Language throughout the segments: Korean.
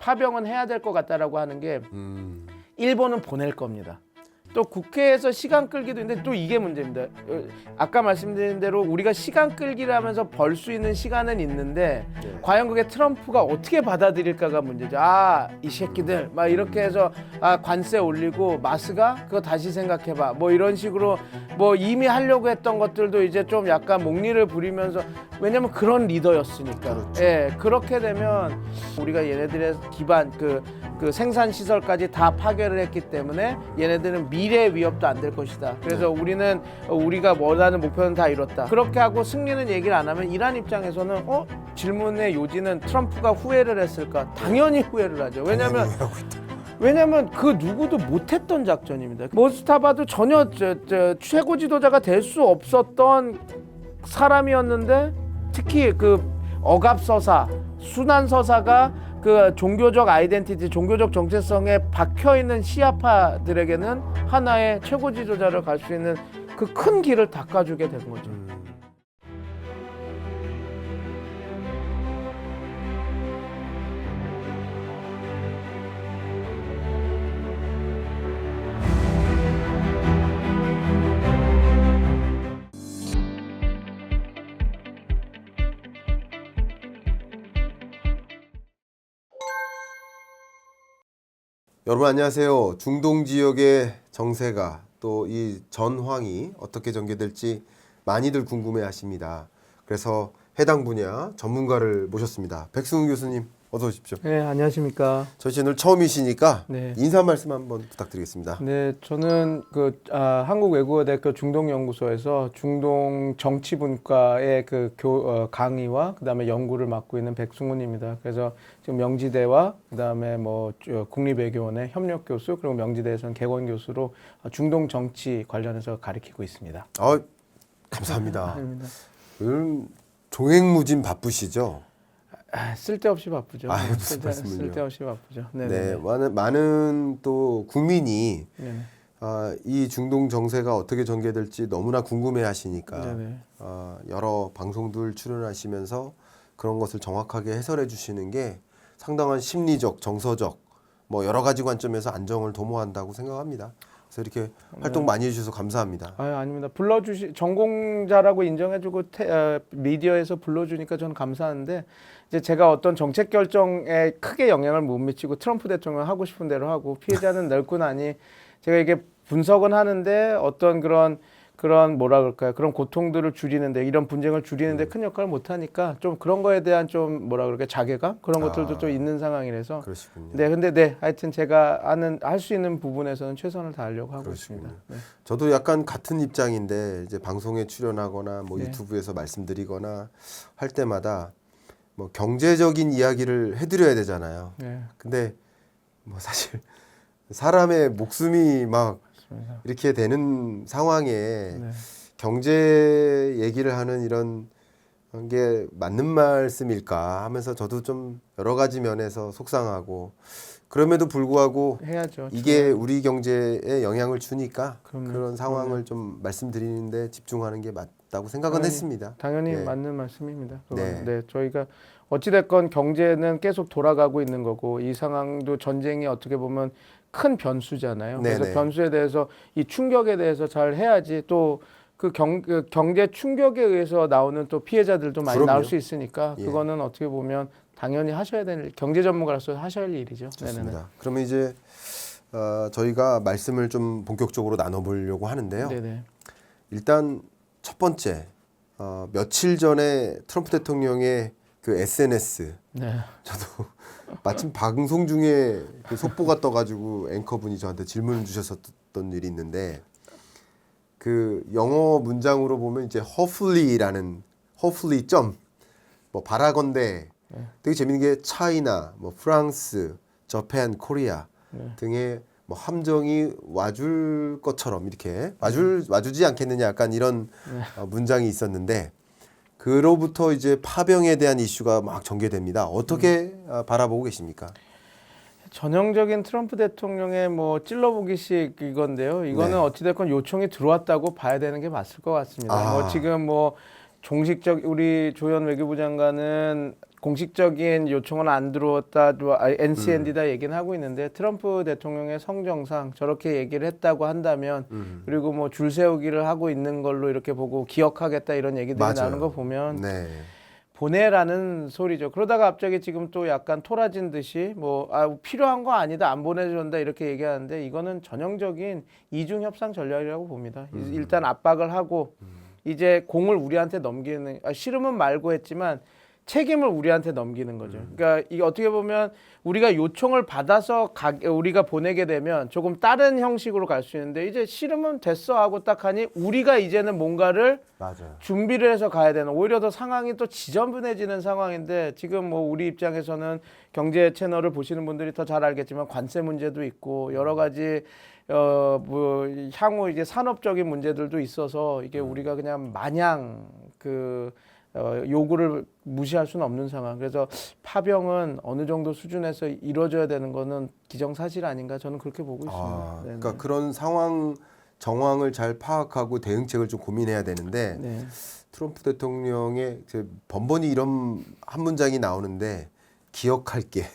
파병은 해야 될 것 같다라고 하는 게 일본은 보낼 겁니다. 또 국회에서 시간 끌기도 있는데 또 이게 문제입니다. 아까 말씀드린 대로 우리가 시간 끌기를 하면서 벌 수 있는 시간은 있는데 과연 그게 트럼프가 어떻게 받아들일까가 문제죠. 이 새끼들 막 이렇게 해서 관세 올리고 마스가 그거 다시 생각해봐 뭐 이런 식으로 뭐 이미 하려고 했던 것들도 이제 좀 약간 목리를 부리면서 왜냐면 그런 리더였으니까. 그렇죠. 예, 그렇게 되면 우리가 얘네들의 기반 그 생산 시설까지 다 파괴를 했기 때문에 얘네들은 미래 위협도 안 될 것이다. 그래서 우리는 우리가 원하는 목표는 다 이뤘다. 그렇게 하고 승리는 얘기를 안 하면 이란 입장에서는 질문의 요지는 트럼프가 후회를 했을까? 당연히 후회를 하죠. 왜냐면 그 누구도 못했던 작전입니다. 모스타바도 전혀 최고 지도자가 될 수 없었던 사람이었는데 특히 그 억압서사, 순환서사가 그 종교적 아이덴티티, 종교적 정체성에 박혀있는 시아파들에게는 하나의 최고 지도자를 갈 수 있는 그 큰 길을 닦아주게 된 거죠. 여러분 안녕하세요. 중동 지역의 정세가 또 이 전황이 어떻게 전개될지 많이들 궁금해하십니다. 그래서 해당 분야 전문가를 모셨습니다. 백승훈 교수님 어서 오십시오. 네, 안녕하십니까. 저희 채널 처음이시니까 네. 인사 말씀 한번 부탁드리겠습니다. 네, 저는 한국외국어대학교 중동연구소에서 중동 정치분과의 강의와 그다음에 연구를 맡고 있는 백승훈입니다. 그래서 지금 명지대와 그다음에 국립외교원의 협력 교수 그리고 명지대에서는 개원 교수로 중동 정치 관련해서 가르치고 있습니다. 감사합니다. 아닙니다. 요즘 종횡무진 바쁘시죠? 쓸데없이 바쁘죠. 무슨 말씀을요? 쓸데없이 바쁘죠. 네, 많은 또 국민이 네네. 이 중동 정세가 어떻게 전개될지 너무나 궁금해하시니까 네네. 여러 방송들 출연하시면서 그런 것을 정확하게 해설해 주시는 게 상당한 심리적, 정서적 여러 가지 관점에서 안정을 도모한다고 생각합니다. 그래서 이렇게 활동 많이 해주셔서 감사합니다. 아닙니다. 전공자라고 인정해주고 미디어에서 불러주니까 저는 감사한데 이제 제가 어떤 정책 결정에 크게 영향을 못 미치고 트럼프 대통령 하고 싶은 대로 하고 피해자는 넓고 나니 제가 이게 분석은 하는데 어떤 그런 뭐라 그럴까요? 그런 고통들을 줄이는데 이런 분쟁을 줄이는데 큰 역할을 못 하니까 좀 그런 거에 대한 좀 뭐라 그럴까요? 자괴감 그런 것들도 좀 있는 상황이라서. 그러시군요. 네, 근데 하여튼 제가 할 수 있는 부분에서는 최선을 다하려고 하고 있습니다. 네. 저도 약간 같은 입장인데 이제 방송에 출연하거나 네. 유튜브에서 말씀드리거나 할 때마다 경제적인 이야기를 해드려야 되잖아요. 네. 근데 사실 사람의 목숨이 막 맞습니다. 이렇게 되는 상황에 네. 경제 얘기를 하는 이런 게 맞는 말씀일까 하면서 저도 좀 여러 가지 면에서 속상하고 그럼에도 불구하고 해야죠. 이게 우리 경제에 영향을 주니까 그럼요. 그런 상황을 좀 말씀드리는데 집중하는 게 맞다고 생각은 했습니다. 당연히 예. 맞는 말씀입니다. 네. 네, 저희가 어찌됐건 경제는 계속 돌아가고 있는 거고 이 상황도 전쟁이 어떻게 보면 큰 변수잖아요. 네네. 그래서 변수에 대해서 이 충격에 대해서 잘 해야지 또 그 경제 충격에 의해서 나오는 또 피해자들도 많이 그럼요. 나올 수 있으니까 예. 그거는 어떻게 보면 당연히 하셔야 되는 경제 전문가로서 하셔야 할 일이죠. 좋습니다. 네네네. 그러면 이제 저희가 말씀을 좀 본격적으로 나눠보려고 하는데요. 네네. 일단 첫 번째 며칠 전에 트럼프 대통령의 그 SNS 네. 저도 마침 방송 중에 그 속보가 떠가지고 앵커분이 저한테 질문을 주셨었던 일이 있는데 그 영어 문장으로 보면 이제 hopefully라는 hopefully 바라건대 되게 재밌는 게 차이나 프랑스, 저펜, 코리아 등의 함정이 와줄 것처럼 이렇게 와주지 않겠느냐 약간 이런 문장이 있었는데 그로부터 이제 파병에 대한 이슈가 막 전개됩니다. 어떻게 바라보고 계십니까? 전형적인 트럼프 대통령의 찔러보기식 이건데요. 이거는 네. 어찌됐건 요청이 들어왔다고 봐야 되는 게 맞을 것 같습니다. 지금 종식적 우리 조현 외교부 장관은 공식적인 요청은 안 들어왔다, NCND다 얘기는 하고 있는데 트럼프 대통령의 성정상 저렇게 얘기를 했다고 한다면 그리고 뭐 줄 세우기를 하고 있는 걸로 이렇게 보고 기억하겠다 이런 얘기들이 맞아요. 나오는 거 보면 네. 보내라는 소리죠. 그러다가 갑자기 지금 또 약간 토라진 듯이 필요한 거 아니다, 안 보내준다 이렇게 얘기하는데 이거는 전형적인 이중 협상 전략이라고 봅니다. 일단 압박을 하고 이제 공을 우리한테 넘기는, 싫으면 말고 했지만 책임을 우리한테 넘기는 거죠. 그러니까 이게 어떻게 보면 우리가 요청을 받아서 우리가 보내게 되면 조금 다른 형식으로 갈 수 있는데 이제 싫으면 됐어 하고 딱 하니 우리가 이제는 뭔가를 맞아요. 준비를 해서 가야 되는, 오히려 더 상황이 또 지저분해지는 상황인데 지금 뭐 우리 입장에서는 경제 채널을 보시는 분들이 더 잘 알겠지만 관세 문제도 있고 여러 가지 뭐 향후 이제 산업적인 문제들도 있어서 이게 우리가 그냥 마냥 요구를 무시할 수는 없는 상황. 그래서 파병은 어느 정도 수준에서 이루어져야 되는 거는 기정사실 아닌가, 저는 그렇게 보고 있습니다. 그러니까 그런 정황을 잘 파악하고 대응책을 좀 고민해야 되는데 네. 트럼프 대통령의 번번이 이런 한 문장이 나오는데 기억할게.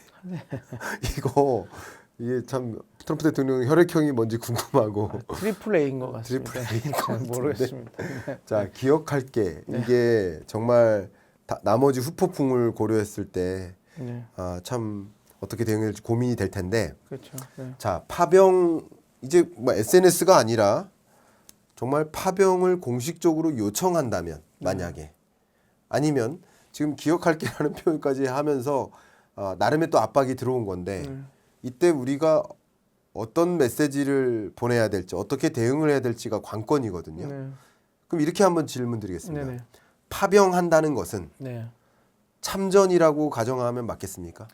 이게 참 트럼프 대통령 혈액형이 뭔지 궁금하고. 트리플 A인 것 같습니다. 트리플 A인 것 잘 같은데. 모르겠습니다. 자, 기억할게. 이게 정말 나머지 후폭풍을 고려했을 때 네. 참 어떻게 대응할지 고민이 될 텐데. 그렇죠. 네. 자, 파병 이제 뭐 SNS가 아니라 정말 파병을 공식적으로 요청한다면 만약에 아니면 지금 기억할게라는 표현까지 하면서 나름의 또 압박이 들어온 건데 이때 우리가 어떤 메시지를 보내야 될지 어떻게 대응을 해야 될지가 관건이거든요. 네. 그럼 이렇게 한번 질문 드리겠습니다. 네네. 파병한다는 것은 네. 참전이라고 가정하면 맞겠습니까?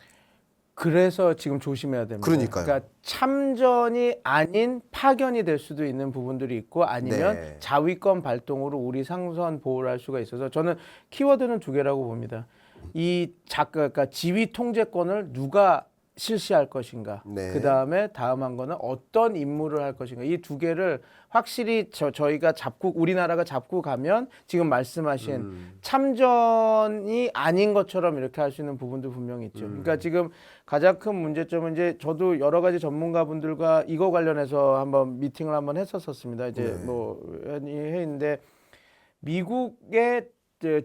그래서 지금 조심해야 됩니다. 그러니까요. 그러니까 참전이 아닌 파견이 될 수도 있는 부분들이 있고 아니면 네. 자위권 발동으로 우리 상선 보호를 할 수가 있어서 저는 키워드는 두 개라고 봅니다. 그러니까 지휘 통제권을 누가 실시할 것인가. 네. 그다음에 다음 한 거는 어떤 임무를 할 것인가. 이 두 개를 확실히 저희가 우리나라가 잡고 가면 지금 말씀하신 참전이 아닌 것처럼 이렇게 할 수 있는 부분도 분명히 있죠. 그러니까 지금 가장 큰 문제점은 이제 저도 여러 가지 전문가분들과 이거 관련해서 한번 미팅을 한번 했었습니다. 이제 네. 뭐 해 있는데 미국의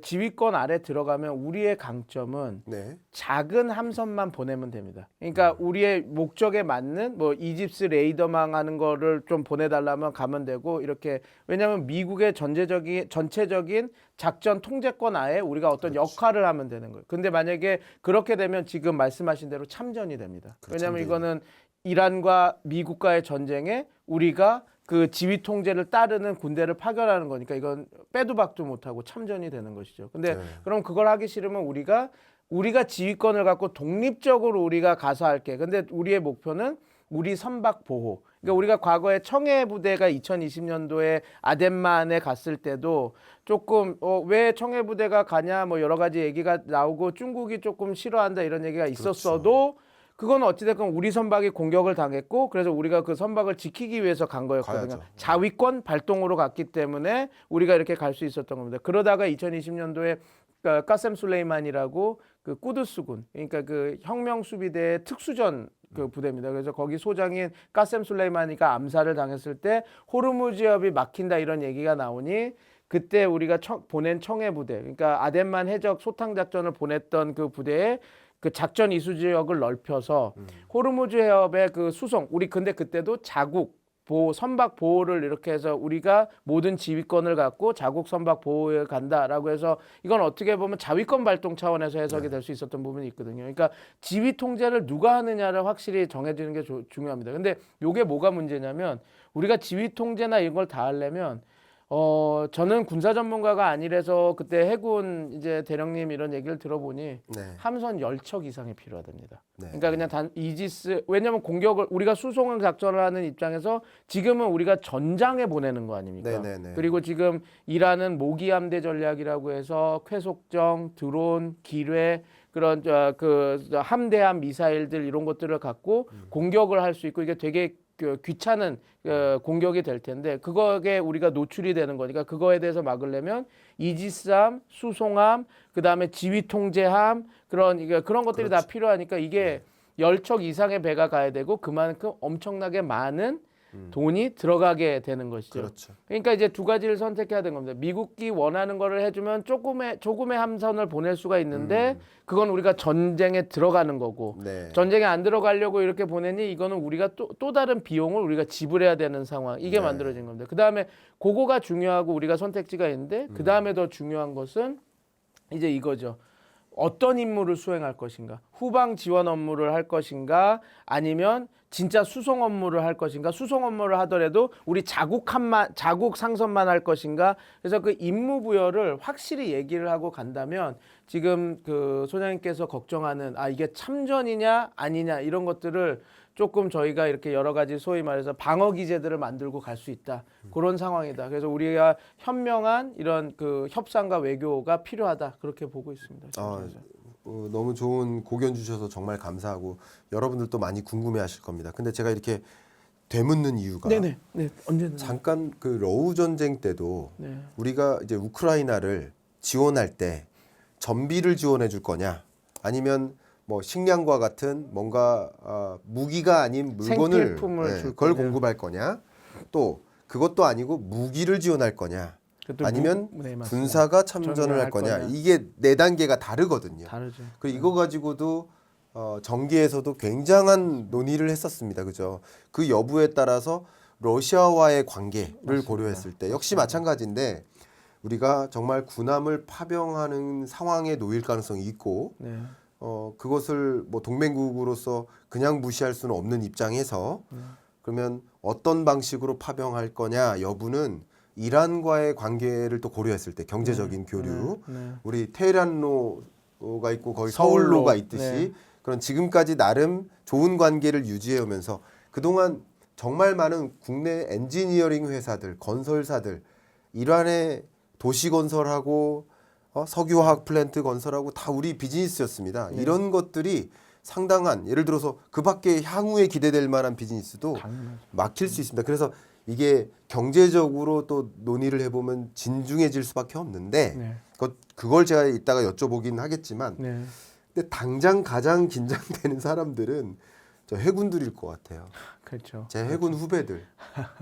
지휘권 아래 들어가면 우리의 강점은 네. 작은 함선만 보내면 됩니다. 그러니까 우리의 목적에 맞는 뭐 이집스 레이더망 하는 거를 좀 보내달라면 가면 되고 이렇게, 왜냐하면 미국의 전체적인 작전 통제권 하에 우리가 어떤 역할을 하면 되는 거예요. 근데 만약에 그렇게 되면 지금 말씀하신 대로 참전이 됩니다. 왜냐하면 이거는 이란과 미국과의 전쟁에 우리가 그 지휘 통제를 따르는 군대를 파견하는 거니까 이건 빼도 박도 못하고 참전이 되는 것이죠. 근데 그럼 그걸 하기 싫으면 우리가 지휘권을 갖고 독립적으로 우리가 가서 할게. 근데 우리의 목표는 우리 선박 보호. 그러니까 우리가 과거에 청해 부대가 2020년도에 아덴만에 갔을 때도 조금 왜 청해 부대가 가냐 뭐 여러 가지 얘기가 나오고 중국이 조금 싫어한다 이런 얘기가 있었어도 그건 어찌됐건 우리 선박이 공격을 당했고 그래서 우리가 그 선박을 지키기 위해서 간 거였거든요. 가야죠. 자위권 발동으로 갔기 때문에 우리가 이렇게 갈 수 있었던 겁니다. 그러다가 2020년도에 까셈 술레이만이라고 그 꾸드스군, 그러니까 그 혁명수비대의 특수전 그 부대입니다. 그래서 거기 소장인 까셈 술레이마니가 암살을 당했을 때 호르무즈협이 막힌다 이런 얘기가 나오니 그때 우리가 보낸 청해 부대, 그러니까 아덴만 해적 소탕 작전을 보냈던 그 부대에 그 작전 이수 지역을 넓혀서 호르무즈 해협의 그 수송, 우리 근데 그때도 자국 보호, 선박 보호를 이렇게 해서 우리가 모든 지휘권을 갖고 자국 선박 보호에 간다라고 해서 이건 어떻게 보면 자위권 발동 차원에서 해석이 될 수 있었던 부분이 있거든요. 그러니까 지휘 통제를 누가 하느냐를 확실히 정해지는 게 중요합니다. 근데 이게 뭐가 문제냐면 우리가 지휘 통제나 이런 걸 다 하려면 저는 군사 전문가가 아니라서 그때 해군 이제 대령님 이런 얘기를 들어보니 함선 10척 이상이 필요하답니다. 그러니까 그냥 이지스, 왜냐면 공격을 우리가 수송 작전을 하는 입장에서 지금은 우리가 전장에 보내는 거 아닙니까? 그리고 지금 이란은 모기 함대 전략이라고 해서 쾌속정, 드론, 기뢰 그런 그 함대함 미사일들 이런 것들을 갖고 공격을 할 수 있고 이게 되게 그 귀찮은 공격이 될 텐데 그거에 우리가 노출이 되는 거니까 그거에 대해서 막으려면 이지스함, 수송함, 그다음에 지휘 통제함 그런 것들이 다 필요하니까 이게 10척 이상의 배가 가야 되고 그만큼 엄청나게 많은 돈이 들어가게 되는 것이죠. 그렇죠. 그러니까 이제 두 가지를 선택해야 되는 겁니다. 미국이 원하는 거를 해주면 조금의 함선을 보낼 수가 있는데 그건 우리가 전쟁에 들어가는 거고 네. 전쟁에 안 들어가려고 이렇게 보내니 이거는 우리가 또 다른 비용을 우리가 지불해야 되는 상황 이게 네. 만들어진 겁니다. 그 다음에 그거가 중요하고 우리가 선택지가 있는데 그 다음에 더 중요한 것은 이제 이거죠. 어떤 임무를 수행할 것인가? 후방 지원 업무를 할 것인가? 아니면 진짜 수송 업무를 할 것인가? 수송 업무를 하더라도 우리 자국 상선만 할 것인가? 그래서 그 임무 부여를 확실히 얘기를 하고 간다면 지금 그 소장님께서 걱정하는 이게 참전이냐 아니냐 이런 것들을 조금 저희가 이렇게 여러 가지 소위 말해서 방어 기제들을 만들고 갈 수 있다. 그런 상황이다. 그래서 우리가 현명한 이런 그 협상과 외교가 필요하다. 그렇게 보고 있습니다. 너무 좋은 고견 주셔서 정말 감사하고 여러분들도 많이 궁금해하실 겁니다. 근데 제가 이렇게 되묻는 이유가 네네. 네. 언제든. 잠깐 그 러우 전쟁 때도 네. 우리가 이제 우크라이나를 지원할 때 전비를 지원해 줄 거냐 아니면 뭐 식량과 같은 뭔가 무기가 아닌 물건을 생필품을 줄 그걸 거냐. 공급할 거냐 또 그것도 아니고 무기를 지원할 거냐 아니면 네, 맞습니다. 군사가 참전을 할 거냐 이게 네 단계가 다르거든요. 다르죠. 그리고 이거 가지고도 정계에서도 굉장한 논의를 했었습니다. 그죠? 그 여부에 따라서 러시아와의 관계를 맞습니다. 고려했을 때 역시 마찬가지인데 우리가 정말 군함을 파병하는 상황에 놓일 가능성이 있고 네. 그것을 뭐 동맹국으로서 그냥 무시할 수는 없는 입장에서 그러면 어떤 방식으로 파병할 거냐 여부는 이란과의 관계를 또 고려했을 때 경제적인 교류 우리 테헤란로가 있고 거기 서울로가 있듯이 그런 지금까지 나름 좋은 관계를 유지해 오면서 그동안 정말 많은 국내 엔지니어링 회사들 건설사들 이란의 도시 건설하고 석유화학 플랜트 건설하고 다 우리 비즈니스였습니다. 이런 것들이 상당한 예를 들어서 그 밖에 향후에 기대될 만한 비즈니스도 막힐 수 있습니다. 그래서 이게 경제적으로 또 논의를 해보면 진중해질 수밖에 없는데 그걸 제가 이따가 여쭤보긴 하겠지만 근데 당장 가장 긴장되는 사람들은 저 해군들일 것 같아요. 그렇죠. 제 해군 후배들.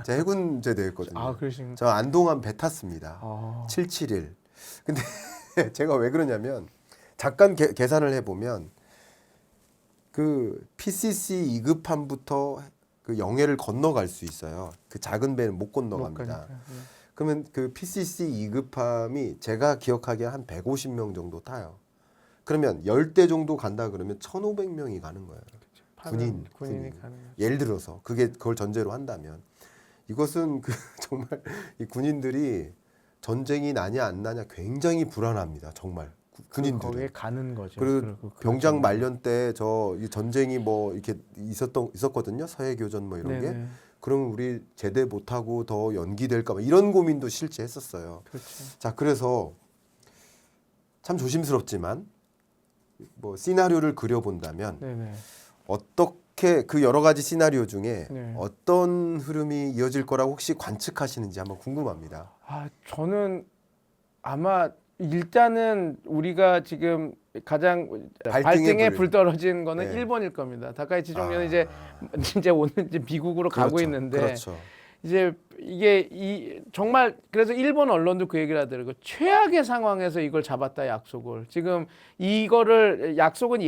제 해군 제대했거든요. 그러신가요? 저 안동함 배 탔습니다. 771. 근데 제가 왜 그러냐면 잠깐 계산을 해보면 그 PCC 2급함부터 그 영해를 건너갈 수 있어요. 그 작은 배는 못 건너갑니다. 그러면 그 PCC 2급함이 제가 기억하기에 한 150명 정도 타요. 그러면 10대 정도 간다 그러면 1,500명이 가는 거예요. 군인이 가는 거죠. 예를 들어서 그걸 전제로 한다면 이것은 그 정말 이 군인들이 전쟁이 나냐 안 나냐 굉장히 불안합니다. 정말 군인들은 거기에 가는 거죠. 그리고 병장 말년 때 저 전쟁이 뭐 이렇게 있었거든요. 서해 교전 뭐 이런 게. 그러면 우리 제대 못하고 더 연기될까 봐 이런 고민도 실제 했었어요. 그렇죠. 자 그래서 참 조심스럽지만 뭐 시나리오를 그려본다면 어떻게 그 여러 가지 시나리오 중에 어떤 흐름이 이어질 거라고 혹시 관측하시는지 한번 궁금합니다. 저는 아마 일단은 우리가 지금 가장 발등에 불 떨어진 거는 일본일 겁니다. 다카이치 총리는 이제 오늘 이제 미국으로 가고 있는데 이제 이게 정말 그래서 일본 언론도 그 얘기를 하더라고요. 최악의 상황에서 이걸 잡았다 약속을. 지금 이거를 약속은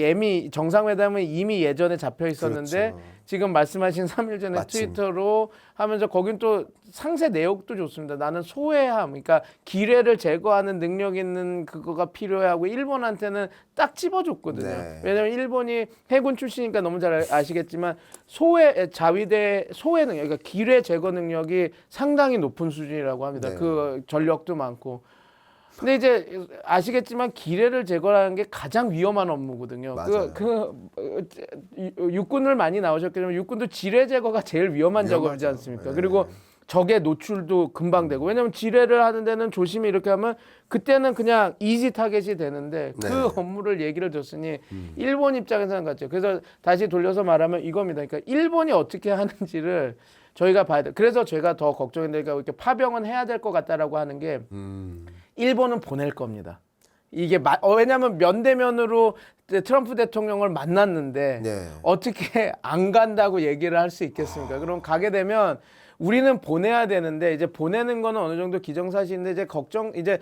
정상회담은 이미 예전에 잡혀 있었는데 지금 말씀하신 3일 전에 트위터로 하면서 거긴 또 상세 내용도 좋습니다. 나는 소외함, 그러니까 기뢰를 제거하는 능력 있는 그거가 필요하고 일본한테는 딱 집어줬거든요. 왜냐하면 일본이 해군 출신이니까 너무 잘 아시겠지만 자위대 소외 능력, 그러니까 기뢰 제거 능력이 상당히 높은 수준이라고 합니다. 그 전력도 많고. 근데 이제 아시겠지만 기뢰를 제거하는 게 가장 위험한 업무거든요. 육군을 많이 나오셨기 때문에 육군도 지뢰 제거가 제일 위험한 작업이지 않습니까? 그리고 적의 노출도 금방 되고 왜냐면 지뢰를 하는 데는 조심히 이렇게 하면 그때는 그냥 이지 타겟이 되는데 그 네. 업무를 얘기를 줬으니 일본 입장에서는 같죠. 그래서 다시 돌려서 말하면 이겁니다. 그러니까 일본이 어떻게 하는지를 저희가 봐야 돼. 그래서 제가 더 걱정인데 이렇게 파병은 해야 될 것 같다라고 하는 게 일본은 보낼 겁니다. 이게 왜냐하면 면대면으로 트럼프 대통령을 만났는데 네. 어떻게 안 간다고 얘기를 할 수 있겠습니까? 그럼 가게 되면 우리는 보내야 되는데 이제 보내는 거는 어느 정도 기정사실인데 이제 이제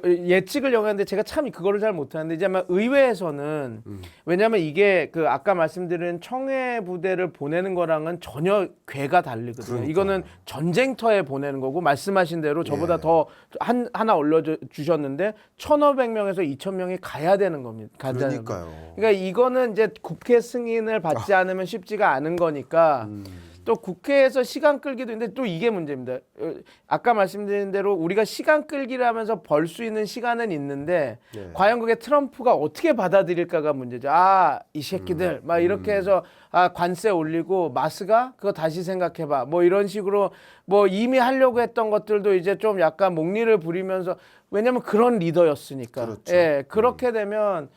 예측을 영하는데 제가 참 그거를 잘 못하는데 이제 아마 의회에서는 왜냐하면 이게 그 아까 말씀드린 청해 부대를 보내는 거랑은 전혀 궤가 다르거든요. 그러니까. 이거는 전쟁터에 보내는 거고 말씀하신 대로 저보다 예. 더 하나 올려주셨는데 1,500명에서 2,000명이 가야 되는 겁니다. 그러니까요. 그러니까 이거는 이제 국회 승인을 받지 않으면 쉽지가 않은 거니까 또 국회에서 시간 끌기도 있는데 또 이게 문제입니다. 아까 말씀드린 대로 우리가 시간 끌기를 하면서 벌 수 있는 시간은 있는데 네. 과연 그게 트럼프가 어떻게 받아들일까가 문제죠. 아, 이 새끼들 막 이렇게 해서 관세 올리고 마스가 그거 다시 생각해봐. 뭐 이런 식으로 뭐 이미 하려고 했던 것들도 이제 좀 약간 목리를 부리면서 왜냐면 그런 리더였으니까. 그렇죠. 예, 그렇게 되면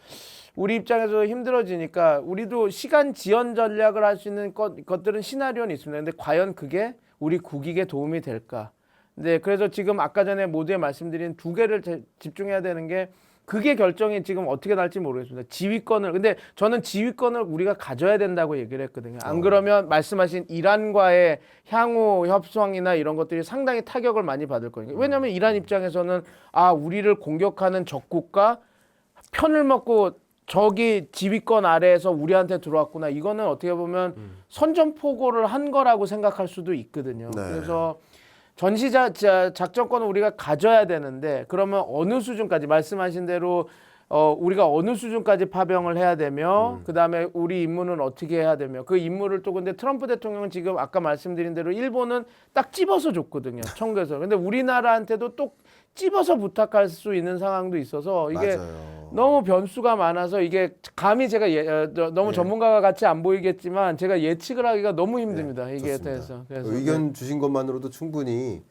우리 입장에서 힘들어지니까 우리도 시간 지연 전략을 할 수 있는 것들은 시나리오는 있습니다. 근데 과연 그게 우리 국익에 도움이 될까? 네, 그래서 지금 아까 전에 모두에 말씀드린 두 개를 집중해야 되는 게 그게 결정이 지금 어떻게 날지 모르겠습니다. 지휘권을 근데 저는 지휘권을 우리가 가져야 된다고 얘기를 했거든요. 안 그러면 말씀하신 이란과의 향후 협상이나 이런 것들이 상당히 타격을 많이 받을 거니까. 왜냐하면 이란 입장에서는 우리를 공격하는 적국가 편을 먹고 저기 지휘권 아래에서 우리한테 들어왔구나. 이거는 어떻게 보면 선전포고를 한 거라고 생각할 수도 있거든요. 네. 그래서 작전권을 우리가 가져야 되는데 그러면 어느 수준까지 말씀하신 대로 우리가 어느 수준까지 파병을 해야 되며 그다음에 우리 임무는 어떻게 해야 되며 그 임무를 또 근데 트럼프 대통령은 지금 아까 말씀드린 대로 일본은 딱 집어서 줬거든요. 청구해서. 근데 우리나라한테도 또 집어서 부탁할 수 있는 상황도 있어서 이게 맞아요. 너무 변수가 많아서 이게 감히 제가 너무 예. 전문가가 같이 안 보이겠지만 제가 예측을 하기가 너무 힘듭니다. 이게 좋습니다. 대해서. 그래서 의견 주신 것만으로도 충분히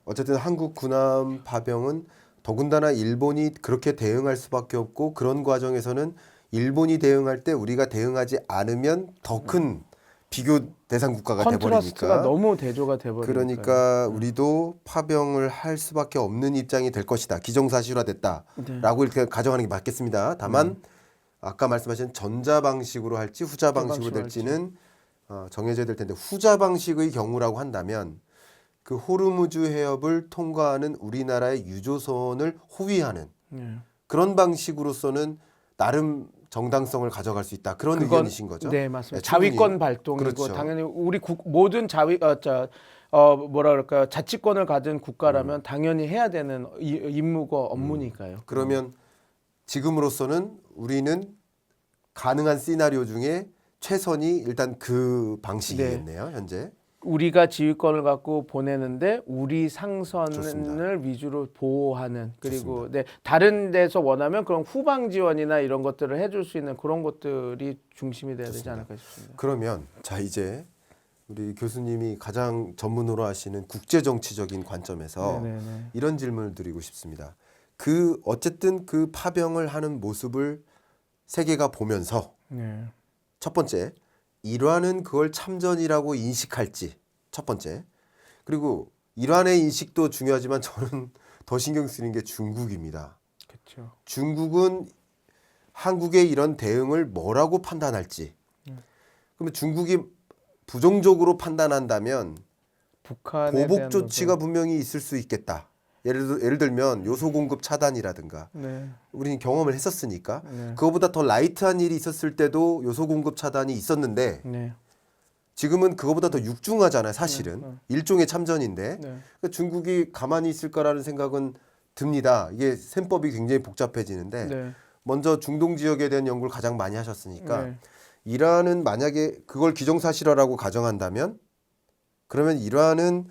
어쨌든 한국 군함 파병은 더군다나 일본이 그렇게 대응할 수밖에 없고 그런 과정에서는 일본이 대응할 때 우리가 대응하지 않으면 더 큰 비교 대상 국가가 컨트라스트가 돼버리니까 너무 대조가 돼버리니까. 그러니까 우리도 파병을 할 수밖에 없는 입장이 될 것이다. 기정사실화됐다라고 이렇게 가정하는 게 맞겠습니다. 다만 아까 말씀하신 전자 방식으로 할지 후자 방식으로 될지는 정해져야 될 텐데 후자 방식의 경우라고 한다면 그 호르무즈 해협을 통과하는 우리나라의 유조선을 호위하는 그런 방식으로서는 나름 정당성을 가져갈 수 있다. 그런 의견이신 거죠? 네, 맞습니다. 네, 자위권 발동이고 그렇죠. 당연히 우리 모든 뭐라 그럴까요? 자치권을 가진 국가라면 당연히 해야 되는 임무고 업무니까요. 그러면 지금으로서는 우리는 가능한 시나리오 중에 최선이 일단 그 방식이겠네요. 현재. 우리가 지휘권을 갖고 보내는데 우리 상선을 좋습니다. 위주로 보호하는 그리고 다른 데서 원하면 그런 후방 지원이나 이런 것들을 해줄 수 있는 그런 것들이 중심이 돼야 되지 않을까 싶습니다. 그러면 자 이제 우리 교수님이 가장 전문으로 하시는 국제 정치적인 관점에서 네네네. 이런 질문을 드리고 싶습니다. 어쨌든 그 파병을 하는 모습을 세계가 보면서 네. 첫 번째, 이란은 그걸 참전이라고 인식할지 첫 번째. 그리고 이란의 인식도 중요하지만 저는 더 신경 쓰이는 게 중국입니다. 그렇죠. 중국은 한국의 이런 대응을 뭐라고 판단할지. 그러면 중국이 부정적으로 판단한다면 북한에 보복 대한 조치가 분명히 있을 수 있겠다. 예를 들면 요소 공급 차단이라든가 네. 우리는 경험을 했었으니까 네. 그거보다 더 라이트한 일이 있었을 때도 요소 공급 차단이 있었는데 네. 지금은 그거보다 더 육중하잖아요. 사실은 일종의 참전인데 네. 그러니까 중국이 가만히 있을 거라는 생각은 듭니다. 이게 셈법이 굉장히 복잡해지는데 네. 먼저 중동 지역에 대한 연구를 가장 많이 하셨으니까 네. 이란은 만약에 그걸 기정사실화라고 가정한다면 그러면 이란은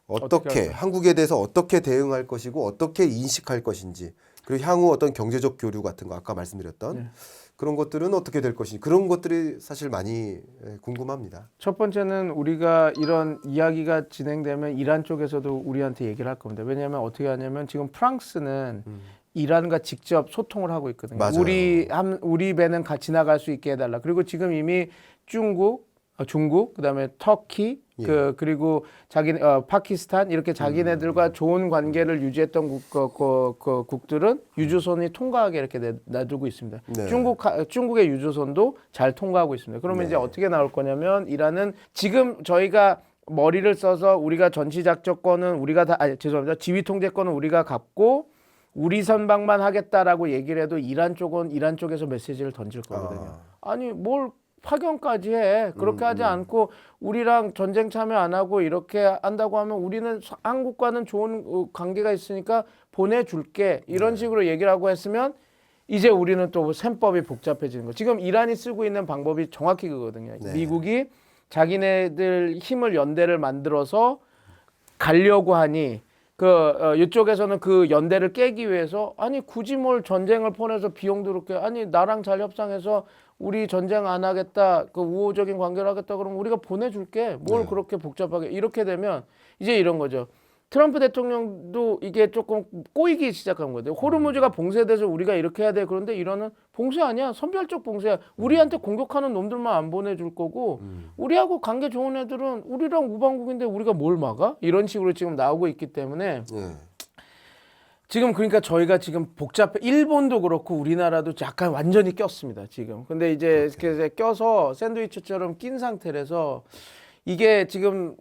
어떻게 한국에 대해서 어떻게 대응할 것이고 어떻게 인식할 것인지 그리고 향후 어떤 경제적 교류 같은 거 아까 말씀드렸던 그런 것들은 어떻게 될 것인지 그런 것들이 사실 많이 궁금합니다. 첫 번째는 우리가 이런 이야기가 진행되면 이란 쪽에서도 우리한테 얘기를 할 겁니다. 왜냐하면 어떻게 하냐면 지금 프랑스는 이란과 직접 소통을 하고 있거든요. 맞아요. 우리 배는 지나갈 수 있게 해달라. 그리고 지금 이미 중국, 그다음에 터키, 예. 그리고 파키스탄 이렇게 자기네들과 좋은 관계를 유지했던 국들은 유조선이 통과하게 이렇게 놔두고 있습니다. 네. 중국의 유조선도 잘 통과하고 있습니다. 그러면 네. 이제 어떻게 나올 거냐면 이란은 지금 저희가 머리를 써서 우리가 전시작전권은 우리가 죄송합니다. 지휘통제권은 우리가 갖고 우리 선박만 하겠다라고 얘기를 해도 이란 쪽은 이란 쪽에서 메시지를 던질 거거든요. 아니 뭘 파견까지 해. 그렇게 하지 않고 우리랑 전쟁 참여 안 하고 이렇게 한다고 하면 우리는 한국과는 좋은 관계가 있으니까 보내줄게. 이런 식으로 얘기를 하고 했으면 이제 우리는 또 셈법이 복잡해지는 거. 지금 이란이 쓰고 있는 방법이 정확히 그거거든요. 네. 미국이 자기네들 힘을 연대를 만들어서 가려고 하니 이쪽에서는 그 연대를 깨기 위해서 아니 굳이 뭘 전쟁을 포함해서 비용도 그렇게 아니 나랑 잘 협상해서 우리 전쟁 안 하겠다 그 우호적인 관계를 하겠다 그러면 우리가 보내줄게 뭘 네. 그렇게 복잡하게 이렇게 되면 이제 이런 거죠. 트럼프 대통령도 이게 조금 꼬이기 시작한 거예요. 호르무즈가 봉쇄돼서 우리가 이렇게 해야 돼. 그런데 이란은 봉쇄 아니야. 선별적 봉쇄야. 우리한테 공격하는 놈들만 안 보내줄 거고 우리하고 관계 좋은 애들은 우리랑 우방국인데 우리가 뭘 막아? 이런 식으로 지금 나오고 있기 때문에 예. 지금 그러니까 저희가 지금 복잡해. 일본도 그렇고 우리나라도 약간 완전히 꼈습니다. 지금. 근데 이제 이렇게 껴서 샌드위치처럼 낀 상태라서 이게 지금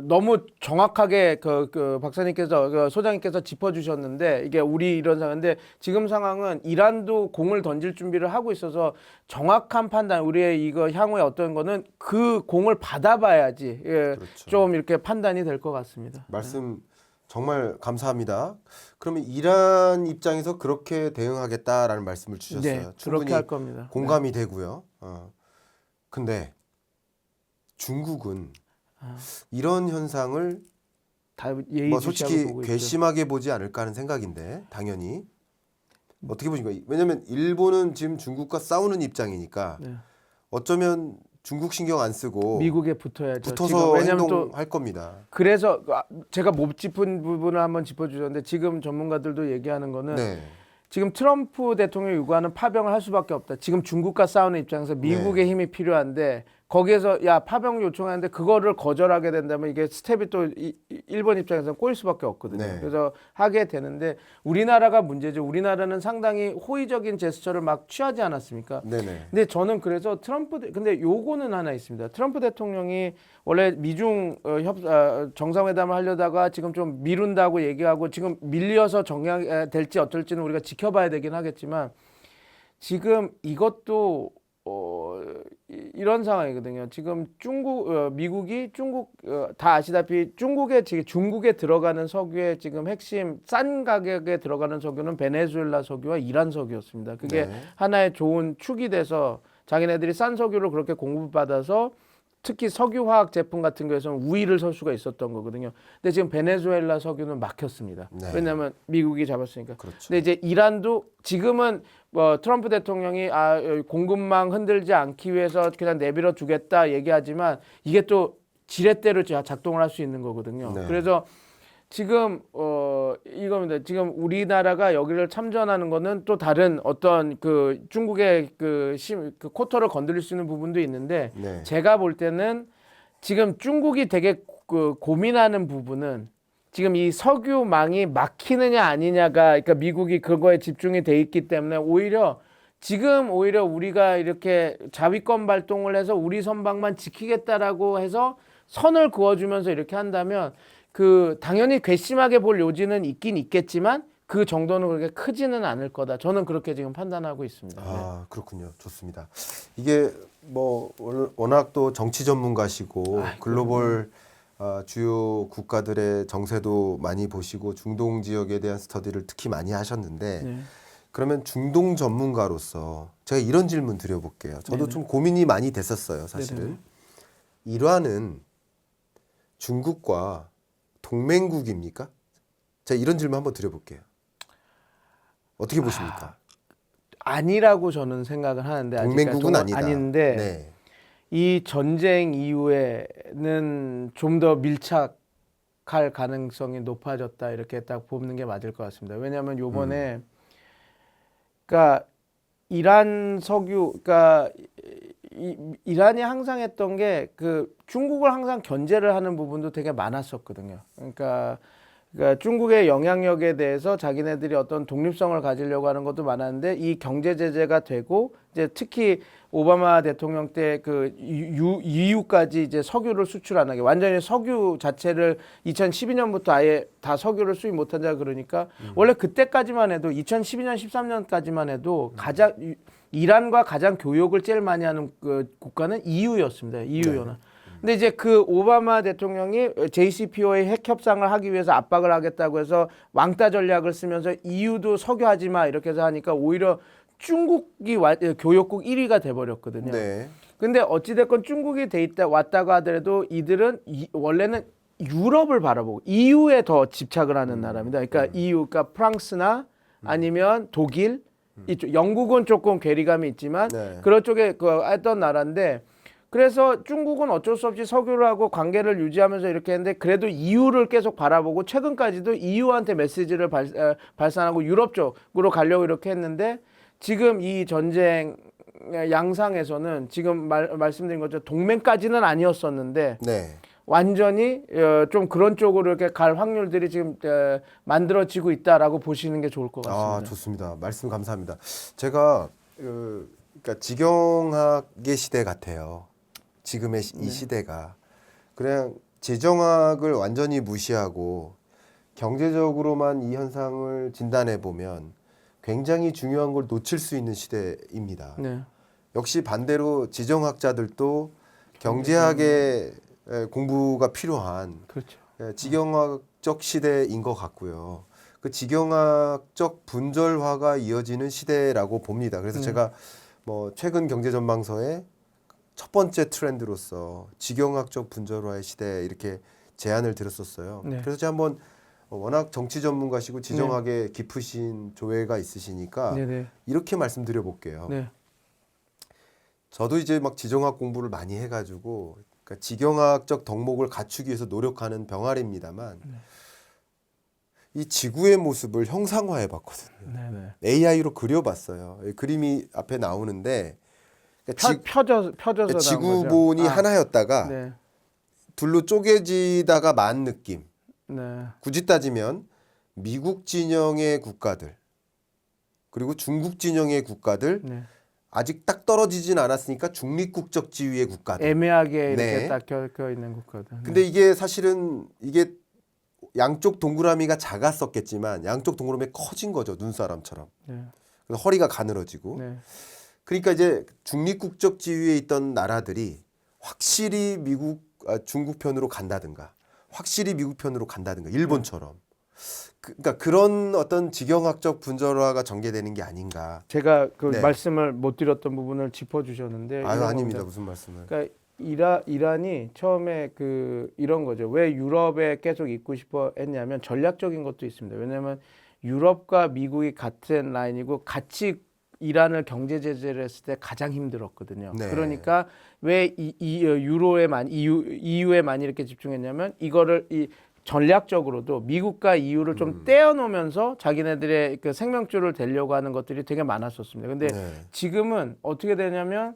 너무 정확하게 그 박사님께서 소장님께서 짚어주셨는데 이게 우리 이런 상황인데 지금 상황은 이란도 공을 던질 준비를 하고 있어서 정확한 판단 우리의 이거 향후에 어떤 거는 그 공을 받아봐야지 그렇죠. 좀 이렇게 판단이 될 것 같습니다. 말씀 정말 감사합니다. 그러면 이란 입장에서 그렇게 대응하겠다라는 말씀을 주셨어요. 네, 충분히 그렇게 할 겁니다. 공감이 되고요. 근데 중국은 이런 현상을 다 뭐 예의주시하고 솔직히 보고 있죠. 괘씸하게 보지 않을까 하는 생각인데 당연히 어떻게 보십니까? 왜냐하면 일본은 지금 중국과 싸우는 입장이니까 네. 어쩌면 중국 신경 안 쓰고 미국에 붙어야죠. 붙어서 지금 왜냐면 또 행동할 겁니다. 그래서 제가 못 짚은 부분을 한번 짚어주셨는데 지금 전문가들도 얘기하는 거는 네. 지금 트럼프 대통령이 요구하는 파병을 할 수밖에 없다. 지금 중국과 싸우는 입장에서 미국의 힘이 필요한데 거기에서 야 파병 요청하는데 그거를 거절하게 된다면 이게 스텝이 또 일본 입장에서는 꼬일 수밖에 없거든요. 네. 그래서 하게 되는데 우리나라가 문제죠. 우리나라는 상당히 호의적인 제스처를 막 취하지 않았습니까? 네네. 근데 저는 그래서 근데 요거는 하나 있습니다. 트럼프 대통령이 원래 미중 정상회담을 하려다가 지금 좀 미룬다고 얘기하고 지금 밀려서 정리될지 어떨지는 우리가 지켜봐야 되긴 하겠지만 지금 이것도 이런 상황이거든요. 지금 미국이 다 아시다시피 중국에 들어가는 석유의 지금 핵심 싼 가격에 들어가는 석유는 베네수엘라 석유와 이란 석유였습니다. 그게 네. 하나의 좋은 축이 돼서 자기네들이 싼 석유를 그렇게 공급받아서 특히 석유화학 제품 같은 거에서는 우위를 설 수가 있었던 거거든요. 근데 지금 베네수엘라 석유는 막혔습니다. 네. 왜냐하면 미국이 잡았으니까. 그렇죠. 근데 이제 이란도 지금은 트럼프 대통령이 공급망 흔들지 않기 위해서 그냥 내버려 두겠다 얘기하지만 이게 또 지렛대로 작동을 할 수 있는 거거든요. 네. 그래서 지금 이겁니다. 지금 우리나라가 여기를 참전하는 거는 또 다른 어떤 그 중국의 그 쿼터를 건드릴 수 있는 부분도 있는데 네. 제가 볼 때는 지금 중국이 되게 고민하는 부분은 지금 이 석유망이 막히느냐 아니냐가 그러니까 미국이 그거에 집중이 돼 있기 때문에 오히려 우리가 이렇게 자위권 발동을 해서 우리 선박만 지키겠다라고 해서 선을 그어주면서 이렇게 한다면 당연히 괘씸하게 볼 요지는 있긴 있겠지만 그 정도는 그렇게 크지는 않을 거다. 저는 그렇게 지금 판단하고 있습니다. 아 그렇군요. 좋습니다. 이게 뭐 워낙 또 정치 전문가시고 글로벌 주요 국가들의 정세도 많이 보시고 중동 지역에 대한 스터디를 특히 많이 하셨는데 네. 그러면 중동 전문가로서 제가 이런 질문 드려볼게요. 저도 좀 고민이 많이 됐었어요. 사실은 네네. 이란은 중국과 동맹국입니까? 제가 이런 질문 한번 드려볼게요. 어떻게 보십니까? 아니라고 저는 생각을 하는데 동맹국은 아니다. 아닌데 네. 이 전쟁 이후에는 좀 더 밀착할 가능성이 높아졌다 이렇게 딱 보는 게 맞을 것 같습니다. 왜냐하면 요번에 그러니까 이란 석유 그러니까 이란이 항상 했던 게 그 중국을 항상 견제를 하는 부분도 되게 많았었거든요. 그러니까 중국의 영향력에 대해서 자기네들이 어떤 독립성을 가지려고 하는 것도 많았는데 이 경제 제재가 되고 이제 특히 오바마 대통령 때 그 EU까지 이제 석유를 수출 안 하게 완전히 석유 자체를 2012년부터 아예 다 석유를 수입 못한다 그러니까 원래 그때까지만 해도 2012년 13년까지만 해도 가장 이란과 가장 교역을 제일 많이 하는 그 국가는 EU였습니다. EU 연합. 근데 이제 그 오바마 대통령이 JCPOA 핵 협상을 하기 위해서 압박을 하겠다고 해서 왕따 전략을 쓰면서 EU도 석유하지 마 이렇게 해서 하니까 오히려 중국이 교역국 1위가 돼버렸거든요. 네. 근데 어찌됐건 중국이 돼 있다 왔다고 하더라도 이들은 원래는 유럽을 바라보고 EU에 더 집착을 하는 나라입니다. 그러니까 EU, 그러니까 프랑스나 아니면 독일, 이쪽 영국은 조금 괴리감이 있지만 네. 그런 쪽에 그 했던 나라인데 그래서 중국은 어쩔 수 없이 석유를 하고 관계를 유지하면서 이렇게 했는데 그래도 EU를 계속 바라보고 최근까지도 EU한테 메시지를 발산하고 유럽 쪽으로 가려고 이렇게 했는데 지금 이 전쟁 양상에서는 지금 말씀드린 것처럼 동맹까지는 아니었었는데 네. 완전히 좀 그런 쪽으로 이렇게 갈 확률들이 지금 만들어지고 있다라고 보시는 게 좋을 것 같습니다. 아, 좋습니다. 말씀 감사합니다. 제가 그러니까 지경학의 시대 같아요. 지금의 이 시대가 그냥 재정학을 완전히 무시하고 경제적으로만 이 현상을 진단해 보면 굉장히 중요한 걸 놓칠 수 있는 시대입니다. 네. 역시 반대로 지정학자들도 경제학의 공부가 필요한 그렇죠. 지경학적 시대인 것 같고요. 그 지경학적 분절화가 이어지는 시대라고 봅니다. 그래서 제가 뭐 최근 경제전망서에 첫 번째 트렌드로서 지경학적 분절화의 시대 이렇게 제안을 드렸었어요. 네. 그래서 제가 한번 워낙 정치 전문가시고 지정학에 깊으신 조예가 있으시니까 네네. 이렇게 말씀드려 볼게요. 네. 저도 이제 막 지정학 공부를 많이 해가지고 그러니까 지경학적 덕목을 갖추기 위해서 노력하는 병아리입니다만 이 지구의 모습을 형상화해 봤거든요. 네네. AI로 그려봤어요. 그림이 앞에 나오는데 그러니까 펴져서 그러니까 나온 지구본이 거죠? 하나였다가 네. 둘로 쪼개지다가 만 느낌. 네. 굳이 따지면 미국 진영의 국가들 그리고 중국 진영의 국가들 네. 아직 딱 떨어지진 않았으니까 중립국적 지위의 국가들. 애매하게 이렇게 네. 딱 껴 있는 국가들. 근데 이게 사실은 이게 양쪽 동그라미가 작았었겠지만 양쪽 동그라미 커진 거죠. 눈사람처럼. 네. 그래서 허리가 가늘어지고. 네. 그러니까 이제 중립국적 지위에 있던 나라들이 확실히 중국 편으로 간다든가 확실히 미국 편으로 간다든가 일본처럼. 그러니까 그런 어떤 지경학적 분절화가 전개되는 게 아닌가. 제가 그 네. 말씀을 못 드렸던 부분을 짚어주셨는데. 아유, 이런 아닙니다. 겁니다. 무슨 말씀을. 그러니까 이란이 처음에 그 이런 거죠. 왜 유럽에 계속 있고 싶어 했냐면 전략적인 것도 있습니다. 왜냐하면 유럽과 미국이 같은 라인이고 같이 이란을 경제 제재를 했을 때 가장 힘들었거든요. 네. 그러니까 왜 EU에 많이 이렇게 집중했냐면 이거를 전략적으로도 미국과 EU를 좀 떼어놓으면서 자기네들의 그 생명줄을 대려고 하는 것들이 되게 많았었습니다. 근데 네. 지금은 어떻게 되냐면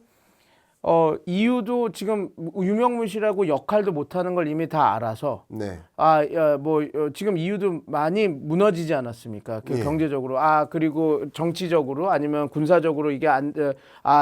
EU도 지금 유명무실하고 역할도 못하는 걸 이미 다 알아서 네. 지금 EU도 많이 무너지지 않았습니까? 그 예. 경제적으로 그리고 정치적으로 아니면 군사적으로 이게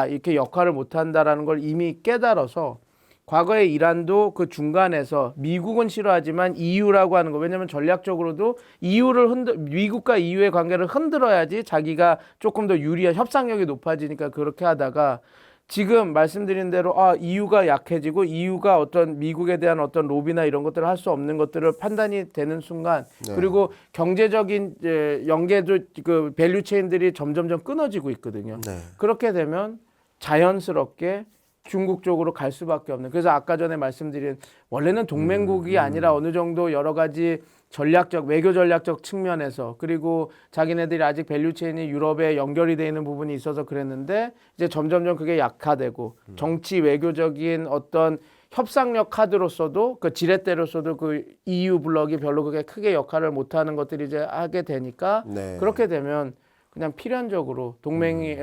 이렇게 역할을 못한다라는 걸 이미 깨달아서 과거에 이란도 그 중간에서 미국은 싫어하지만 EU라고 하는 거 왜냐하면 전략적으로도 미국과 EU의 관계를 흔들어야지 자기가 조금 더 유리한 협상력이 높아지니까 그렇게 하다가 지금 말씀드린 대로 EU가 약해지고 EU가 어떤 미국에 대한 어떤 로비나 이런 것들을 할 수 없는 것들을 판단이 되는 순간 네. 그리고 경제적인 연계도 그 밸류 체인들이 점점점 끊어지고 있거든요. 네. 그렇게 되면 자연스럽게 중국 쪽으로 갈 수밖에 없는. 그래서 아까 전에 말씀드린 원래는 동맹국이 아니라 어느 정도 여러 가지 전략적 외교 전략적 측면에서 그리고 자기네들이 아직 밸류체인이 유럽에 연결이 되어 있는 부분이 있어서 그랬는데 이제 점점점 그게 약화되고 정치 외교적인 어떤 협상력 카드로서도 그 지렛대로서도 그 EU 블록이 별로 그게 크게 역할을 못하는 것들이 이제 하게 되니까 네. 그렇게 되면 그냥 필연적으로 동맹이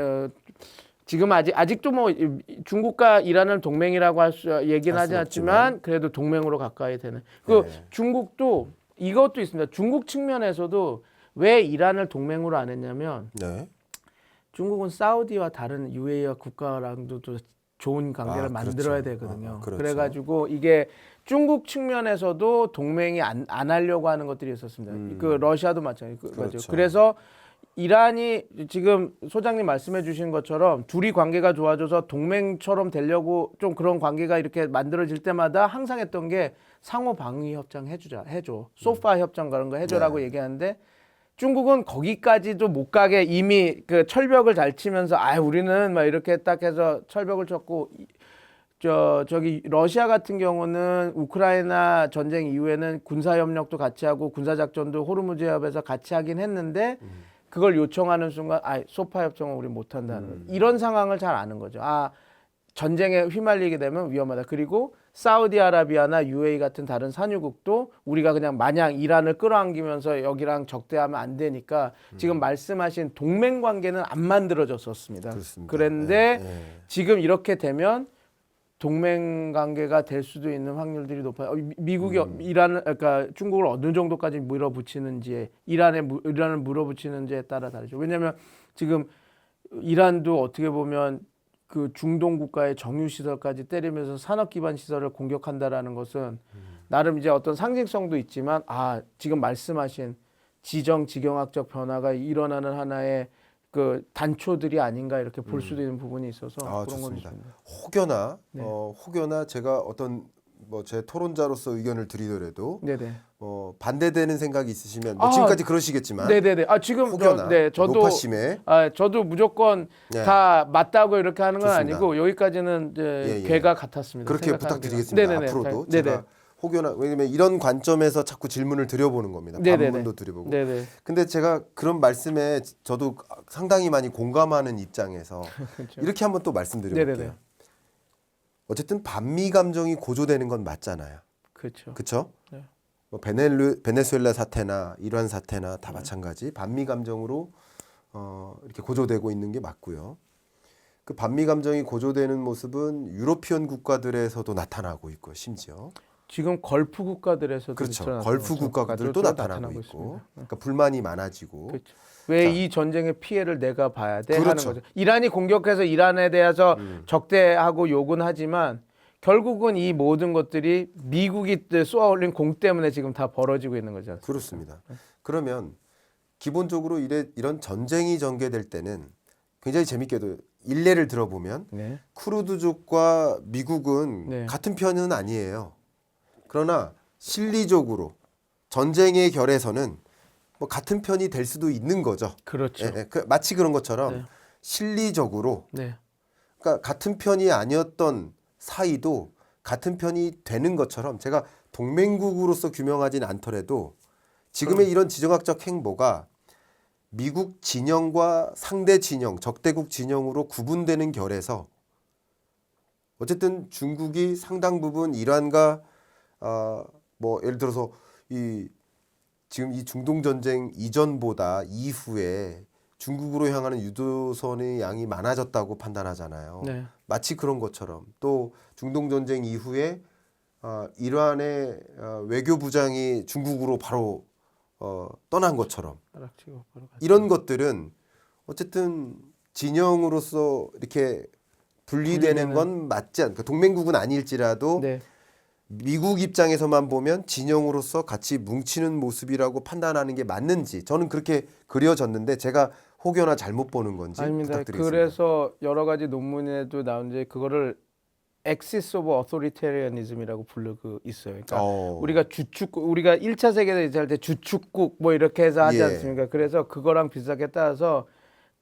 지금 아직도 뭐 중국과 이란을 동맹이라고 얘기는 하지 않지만 그래도 동맹으로 가까이 되는. 그 네. 중국도 이것도 있습니다. 중국 측면에서도 왜 이란을 동맹으로 안 했냐면 네. 중국은 사우디와 다른 UAE와 국가랑도 또 좋은 관계를 만들어야 그렇죠. 되거든요. 그렇죠. 그래가지고 이게 중국 측면에서도 동맹이 안 하려고 하는 것들이 있었습니다. 그 러시아도 마찬가지. 그렇죠. 그래서 이란이 지금 소장님 말씀해 주신 것처럼 둘이 관계가 좋아져서 동맹처럼 되려고 좀 그런 관계가 이렇게 만들어질 때마다 항상 했던 게 상호 방위 협정 해줘. 소파 협정 그런 거 해줘라고 얘기하는데 중국은 거기까지도 못 가게 이미 그 철벽을 잘 치면서 우리는 막 이렇게 딱 해서 철벽을 쳤고 저기 러시아 같은 경우는 우크라이나 전쟁 이후에는 군사 협력도 같이 하고 군사 작전도 호르무즈 해협에서 같이 하긴 했는데 그걸 요청하는 순간 소파 협정은 우리 못 한다는 이런 상황을 잘 아는 거죠. 전쟁에 휘말리게 되면 위험하다. 그리고 사우디아라비아나 UAE 같은 다른 산유국도 우리가 그냥 마냥 이란을 끌어안기면서 여기랑 적대하면 안 되니까 지금 말씀하신 동맹 관계는 안 만들어졌었습니다. 그렇습니다. 그런데 네. 지금 이렇게 되면 동맹 관계가 될 수도 있는 확률들이 높아요. 미국이 이란을 그러니까 중국을 어느 정도까지 밀어붙이는지에 이란을 밀어붙이는지에 따라 다르죠. 왜냐하면 지금 이란도 어떻게 보면 그 중동 국가의 정유 시설까지 때리면서 산업 기반 시설을 공격한다라는 것은 나름 이제 어떤 상징성도 있지만 지금 말씀하신 지정학적 변화가 일어나는 하나의 그 단초들이 아닌가 이렇게 볼 수도 있는 부분이 있어서 그런 좋습니다. 건 있습니다. 혹여나 네. 혹여나 제가 어떤 뭐 제 토론자로서 의견을 드리더라도 네네. 반대되는 생각이 있으시면 지금까지 그러시겠지만 네네네. 지금 혹여나 저도 노파심에 저도 무조건 네. 다 맞다고 이렇게 하는 건 좋습니다. 아니고 여기까지는 이제 괴가 같았습니다. 그렇게 생각하는 부탁드리겠습니다. 괴가. 네네네. 앞으로도 네네. 제가 혹여나 왜냐면 이런 관점에서 자꾸 질문을 드려보는 겁니다. 네네네. 반문도 드려보고. 네네. 근데 제가 그런 말씀에 저도 상당히 많이 공감하는 입장에서 그렇죠. 이렇게 한번 또 말씀드려볼게요. 네네네. 어쨌든 반미 감정이 고조되는 건 맞잖아요. 그렇죠. 그렇죠? 네. 뭐 베네수엘라 사태나 이란 사태나 다 마찬가지 반미 감정으로 이렇게 고조되고 있는 게 맞고요. 그 반미 감정이 고조되는 모습은 유로피언 국가들에서도 나타나고 있고요. 심지어 지금 걸프 국가들에서도 그렇죠. 걸프 국가들도 나타나고 있고, 그러니까 불만이 많아지고. 그렇죠. 왜 이 전쟁의 피해를 내가 봐야 돼 그렇죠. 하는 거죠. 이란이 공격해서 이란에 대해서 적대하고 욕은 하지만 결국은 이 모든 것들이 미국이 쏘아올린 공 때문에 지금 다 벌어지고 있는 거죠. 그렇습니다. 그러면 기본적으로 이런 전쟁이 전개될 때는 굉장히 재밌게도 일례를 들어보면 네. 쿠르드족과 미국은 네. 같은 편은 아니에요. 그러나 실리적으로 전쟁의 결에서는 뭐 같은 편이 될 수도 있는 거죠. 그렇죠. 마치 그런 것처럼 네. 실리적으로 네. 그러니까 같은 편이 아니었던 사이도 같은 편이 되는 것처럼 제가 동맹국으로서 규명하진 않더라도 지금의 이런 지정학적 행보가 미국 진영과 상대 진영, 적대국 진영으로 구분되는 결에서 어쨌든 중국이 상당 부분 이란과 뭐 예를 들어서 지금 이 중동 전쟁 이전보다 이후에 중국으로 향하는 유도선의 양이 많아졌다고 판단하잖아요. 네. 마치 그런 것처럼 또 중동 전쟁 이후에 이란의 외교부장이 중국으로 바로 떠난 것처럼 이런 것들은 어쨌든 진영으로서 이렇게 분리되는 건 맞지 않을까. 동맹국은 아닐지라도 네. 미국 입장에서만 보면 진영으로서 같이 뭉치는 모습이라고 판단하는 게 맞는지 저는 그렇게 그려졌는데 제가 혹여나 잘못 보는 건지 아닙니다. 부탁드리겠습니다. 그래서 여러 가지 논문에도 나오는데 그거를 axis of authoritarianism이라고 부르고 있어요. 그러니까 우리가 우리가 1차 세계대전 할 때 주축국 뭐 이렇게 해서 하지 않습니까? 그래서 그거랑 비슷하게 따라서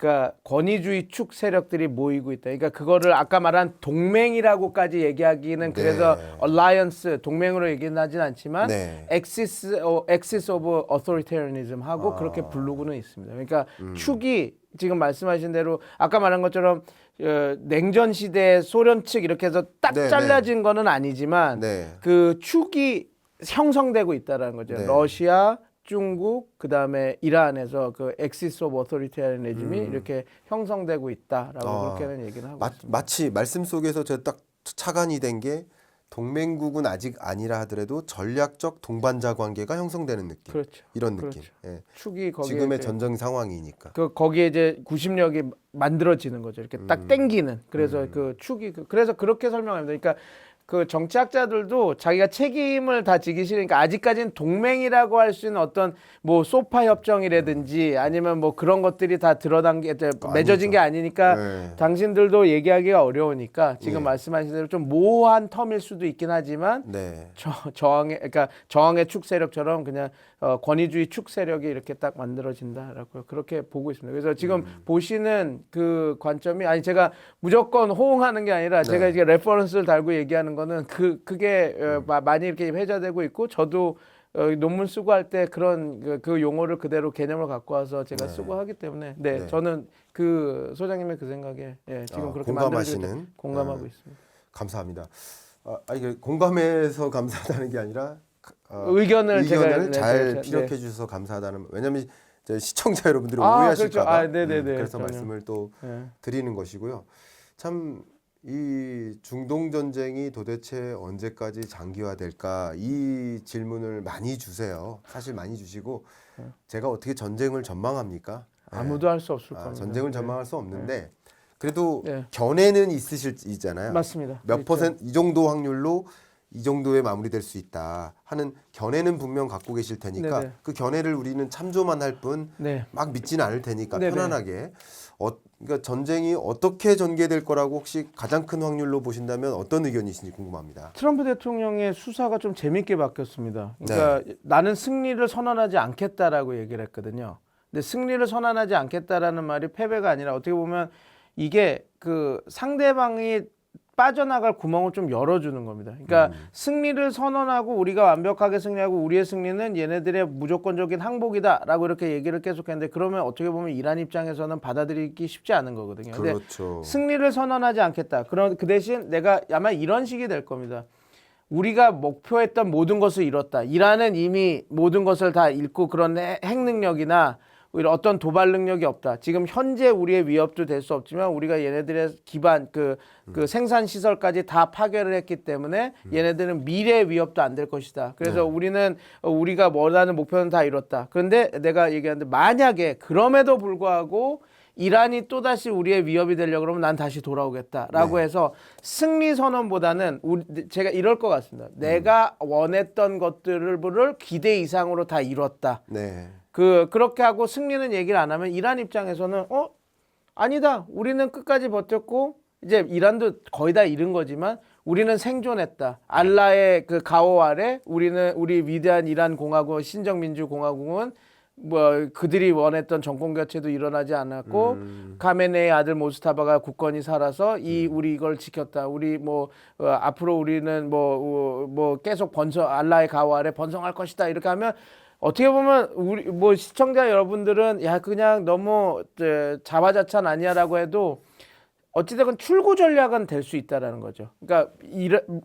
그러니까 권위주의 축 세력들이 모이고 있다. 그러니까 그거를 아까 말한 동맹이라고까지 얘기하기는 그래서 alliance 동맹으로 얘기는 하진 않지만 axis of authoritarianism 하고 그렇게 부르고는 있습니다. 그러니까 축이 지금 말씀하신 대로 아까 말한 것처럼 냉전 시대 소련 측 이렇게 해서 딱 잘라진 거는 아니지만 그 축이 형성되고 있다라는 거죠. 러시아, 중국, 그다음에 이란에서 그 엑시스 오브 어토리테리아니즘이 이렇게 형성되고 있다라고 그렇게는 얘기를 하고 있습니다. 마치 말씀 속에서 제가 딱 착안이 된 게 동맹국은 아직 아니라 하더라도 전략적 동반자 관계가 형성되는 느낌. 그렇죠. 이런 느낌. 그렇죠. 예. 축이 거기에 지금의 이제 전쟁 상황이니까. 거기에 이제 구심력이 만들어지는 거죠. 이렇게 딱 땡기는. 그래서 그 축이 그래서 그렇게 설명합니다. 그러니까 그 정치학자들도 자기가 책임을 다 지기 싫으니까 아직까지는 동맹이라고 할 수 있는 어떤 뭐 소파 협정이라든지 아니면 뭐 그런 것들이 다 맺어진 게 아니니까 당신들도 얘기하기가 어려우니까 지금 말씀하신 대로 좀 모호한 텀일 수도 있긴 하지만 저항의 축 세력처럼 그냥 권위주의 축 세력이 이렇게 딱 만들어진다라고 그렇게 보고 있습니다. 그래서 지금 보시는 그 관점이 아니 제가 무조건 호응하는 게 아니라 제가 이제 레퍼런스를 달고 얘기하는 거는 그게 많이 이렇게 회자되고 있고 저도 논문 쓰고 할 때 그런 그 용어를 그대로 개념을 갖고 와서 제가 쓰고 하기 때문에 저는 그 소장님의 그 생각에 지금 그렇게 공감하시는 공감하고 있습니다. 감사합니다. 이게 공감해서 감사하다는 게 아니라 의견을 제가 잘 피력해 주셔서 감사하다는. 왜냐하면 시청자 여러분들이 오해하실까 봐. 그래서 전혀. 말씀을 또 드리는 것이고요. 참 이 중동 전쟁이 도대체 언제까지 장기화될까 이 질문을 많이 주세요. 사실 많이 주시고 제가 어떻게 전쟁을 전망합니까? 아무도 할 수 없을 겁니다. 전쟁을 전망할 수 없는데 그래도 견해는 있잖아요. 맞습니다. 몇 퍼센트 이 정도 확률로 이 정도에 마무리될 수 있다 하는 견해는 분명 갖고 계실 테니까 그 견해를 우리는 참조만 할 뿐 막 믿지는 않을 테니까 편안하게 그러니까 전쟁이 어떻게 전개될 거라고 혹시 가장 큰 확률로 보신다면 어떤 의견이신지 궁금합니다. 트럼프 대통령의 수사가 좀 재밌게 바뀌었습니다. 그러니까 나는 승리를 선언하지 않겠다라고 얘기를 했거든요. 근데 승리를 선언하지 않겠다라는 말이 패배가 아니라 어떻게 보면 이게 그 상대방이 빠져나갈 구멍을 좀 열어주는 겁니다. 그러니까 승리를 선언하고 우리가 완벽하게 승리하고 우리의 승리는 얘네들의 무조건적인 항복이다라고 이렇게 얘기를 계속했는데 그러면 어떻게 보면 이란 입장에서는 받아들이기 쉽지 않은 거거든요. 근데 승리를 선언하지 않겠다. 그 대신 내가 아마 이런 식이 될 겁니다. 우리가 목표했던 모든 것을 이뤘다. 이란은 이미 모든 것을 다 잃고 그런 핵 능력이나 어떤 도발 능력이 없다. 지금 현재 우리의 위협도 될 수 없지만 우리가 얘네들의 기반 그 생산 시설까지 다 파괴를 했기 때문에 얘네들은 미래 위협도 안 될 것이다. 그래서 우리는 우리가 원하는 목표는 다 이뤘다. 그런데 내가 얘기하는데 만약에 그럼에도 불구하고 이란이 또다시 우리의 위협이 되려고 그러면 난 다시 돌아오겠다라고 해서 승리 선언보다는 제가 이럴 것 같습니다. 내가 원했던 것들을 기대 이상으로 다 이뤘다. 그렇게 하고 승리는 얘기를 안 하면 이란 입장에서는 아니다. 우리는 끝까지 버텼고 이제 이란도 거의 다 잃은 거지만 우리는 생존했다. 알라의 그 가호 아래 우리 위대한 이란 공화국 신정민주 공화국은 뭐 그들이 원했던 정권 교체도 일어나지 않았고 카메네의 아들 모스타바가 굳건히 살아서 우리 이걸 지켰다. 우리 앞으로 우리는 뭐 계속 알라의 가호 아래 번성할 것이다. 이렇게 하면 어떻게 보면 우리 시청자 여러분들은 야 그냥 너무 자화자찬 아니야라고 해도 어찌됐건 출구 전략은 될 수 있다라는 거죠. 그러니까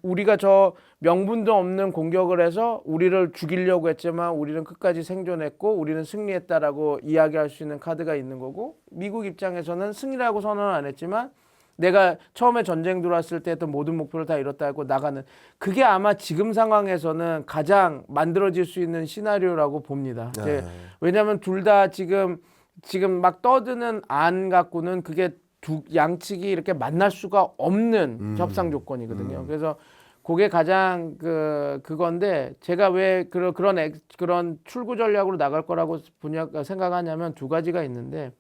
우리가 저 명분도 없는 공격을 해서 우리를 죽이려고 했지만 우리는 끝까지 생존했고 우리는 승리했다라고 이야기할 수 있는 카드가 있는 거고 미국 입장에서는 승리라고 선언은 안 했지만 내가 처음에 전쟁 들어왔을 때 했던 모든 목표를 다 이뤘다고 나가는 그게 아마 지금 상황에서는 가장 만들어질 수 있는 시나리오라고 봅니다. 왜냐하면 둘 다 지금 막 떠드는 안 갖고는 그게 양측이 이렇게 만날 수가 없는 협상 조건이거든요. 그래서 그게 가장 그건데 제가 왜 그런 출구 전략으로 나갈 거라고 생각하냐면 두 가지가 있는데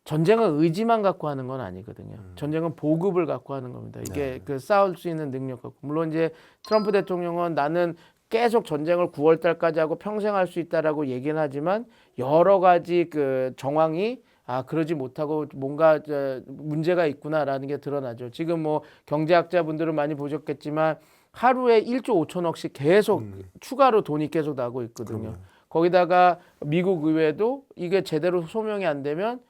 전쟁은 의지만 갖고 하는 건 아니거든요. 전쟁은 보급을 갖고 하는 겁니다. 이게 싸울 수 있는 능력 갖고. 물론 이제 트럼프 대통령은 나는 계속 전쟁을 9월 달까지 하고 평생 할 수 있다라고 얘기는 하지만 여러 가지 그 정황이 그러지 못하고 뭔가 문제가 있구나라는 게 드러나죠. 지금 뭐 경제학자분들은 많이 보셨겠지만 하루에 1조 5천억씩 계속 추가로 돈이 계속 나고 있거든요. 그럼요. 거기다가 미국 의회도 이게 제대로 소명이 안 되면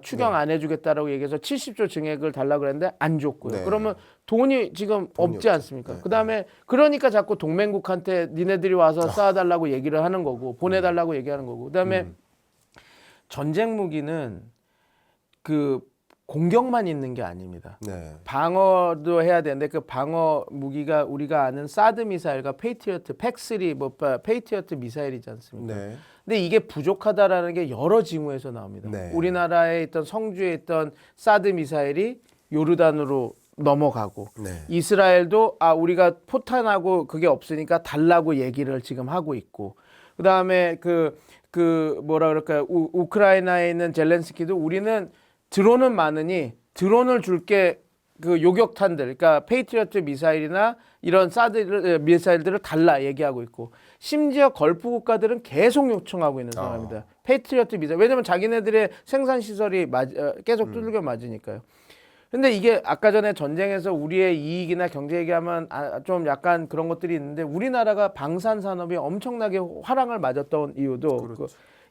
추경 네. 안 해주겠다라고 얘기해서 70조 증액을 달라고 그랬는데 안 줬고요. 네. 그러면 돈이 지금 돈이 없지 없죠. 않습니까? 네. 그다음에 그러니까 자꾸 동맹국한테 니네들이 와서 쌓아달라고 얘기를 하는 거고 보내달라고 얘기하는 거고 그다음에 전쟁 무기는 그 공격만 있는 게 아닙니다. 네. 방어도 해야 되는데 그 방어 무기가 우리가 아는 사드 미사일과 페이트리어트 팩3 뭐 페이트리어트 미사일이지 않습니까? 네. 근데 이게 부족하다라는 게 여러 징후에서 나옵니다. 네. 우리나라에 있던 성주에 있던 사드 미사일이 요르단으로 넘어가고 네. 이스라엘도 우리가 포탄하고 그게 없으니까 달라고 얘기를 지금 하고 있고 그다음에 그 뭐라 그럴까요? 우크라이나에 있는 젤렌스키도 우리는 드론은 많으니 드론을 줄게 그 요격탄들 그러니까 페이트리어트 미사일이나 이런 사드 미사일들을 달라 얘기하고 있고 심지어 걸프 국가들은 계속 요청하고 있는 상황입니다. 페이트리어트 미사일 왜냐면 자기네들의 생산 시설이 계속 두들겨 맞으니까요. 근데 이게 아까 전에 전쟁에서 우리의 이익이나 경제 얘기하면 좀 약간 그런 것들이 있는데 우리나라가 방산 산업이 엄청나게 화랑을 맞았던 이유도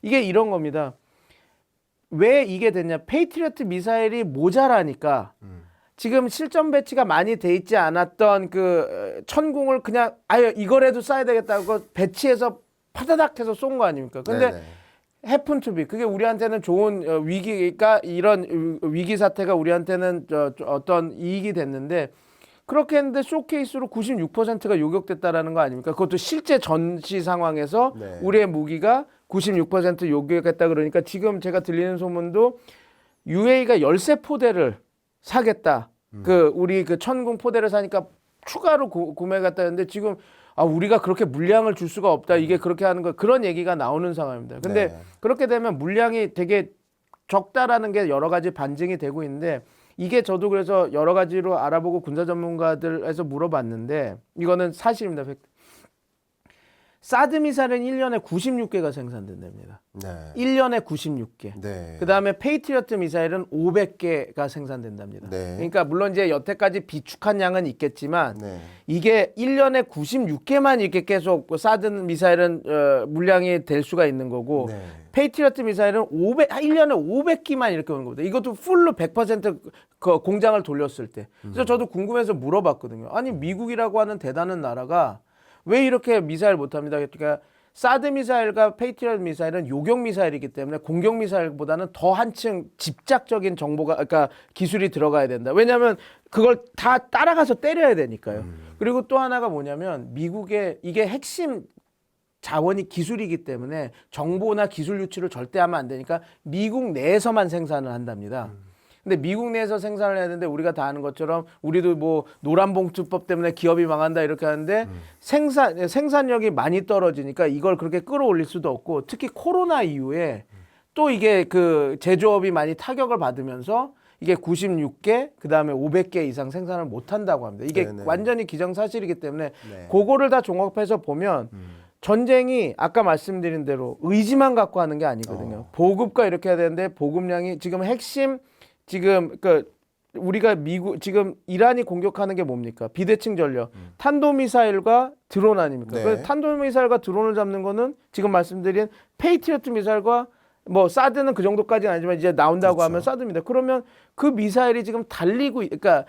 이게 이런 겁니다. 왜 이게 됐냐? 페이트리어트 미사일이 모자라니까 지금 실전 배치가 많이 돼 있지 않았던 그 천궁을 그냥 이거라도 쏴야 되겠다고 배치해서 파다닥 해서 쏜 거 아닙니까? 근데 네네. happen to be 그게 우리한테는 좋은 위기가 이런 위기 사태가 우리한테는 어떤 이익이 됐는데 그렇게 했는데 쇼케이스로 96%가 요격됐다라는 거 아닙니까? 그것도 실제 전시 상황에서 네. 우리의 무기가 96% 요격했다 그러니까 지금 제가 들리는 소문도 UAE가 열세 포대를 사겠다. 그 우리 그 천궁 포대를 사니까 추가로 구매했다 했는데 지금 우리가 그렇게 물량을 줄 수가 없다. 이게 그렇게 하는 거 그런 얘기가 나오는 상황입니다. 근데 네. 그렇게 되면 물량이 되게 적다라는 게 여러 가지 반증이 되고 있는데 이게 저도 그래서 여러 가지로 알아보고 군사 전문가들에서 물어봤는데 이거는 사실입니다. 사드 미사일은 1년에 96개가 생산된답니다. 네. 1년에 96개. 네. 그다음에 페이트리어트 미사일은 500개가 생산된답니다. 네. 그러니까 물론 이제 여태까지 비축한 양은 있겠지만 네. 이게 1년에 96개만 이렇게 계속 사드 미사일은 물량이 될 수가 있는 거고 네. 페이트리어트 미사일은 1년에 500기만 이렇게 오는 겁니다. 이것도 풀로 100% 그 공장을 돌렸을 때. 그래서 저도 궁금해서 물어봤거든요. 아니 미국이라고 하는 대단한 나라가 왜 이렇게 미사일 못합니다. 그러니까 사드 미사일과 페이트리어트 미사일은 요격 미사일이기 때문에 공격 미사일보다는 더 한층 집착적인 정보가 그러니까 기술이 들어가야 된다. 왜냐하면 그걸 다 따라가서 때려야 되니까요. 그리고 또 하나가 뭐냐면 미국의 이게 핵심 자원이 기술이기 때문에 정보나 기술 유출을 절대 하면 안 되니까 미국 내에서만 생산을 한답니다. 근데 미국 내에서 생산을 해야 되는데 우리가 다 아는 것처럼 우리도 뭐 노란봉투법 때문에 기업이 망한다 이렇게 하는데 생산력이 많이 떨어지니까 이걸 그렇게 끌어올릴 수도 없고 특히 코로나 이후에 또 이게 그 제조업이 많이 타격을 받으면서 이게 96개 그다음에 500개 이상 생산을 못 한다고 합니다. 이게 네네. 완전히 기정사실이기 때문에 네. 그거를 다 종합해서 보면 전쟁이 아까 말씀드린 대로 의지만 갖고 하는 게 아니거든요. 보급과 이렇게 해야 되는데 보급량이 지금 핵심 지금 그 우리가 미국 지금 이란이 공격하는 게 뭡니까? 비대칭 전력, 탄도미사일과 드론 아닙니까? 네. 그 탄도미사일과 드론을 잡는 거는 지금 말씀드린 페이트리어트 미사일과 뭐 사드는 그 정도까지는 아니지만 이제 나온다고 그렇죠. 하면 사드입니다. 그러면 그 미사일이 지금 달리고 그러니까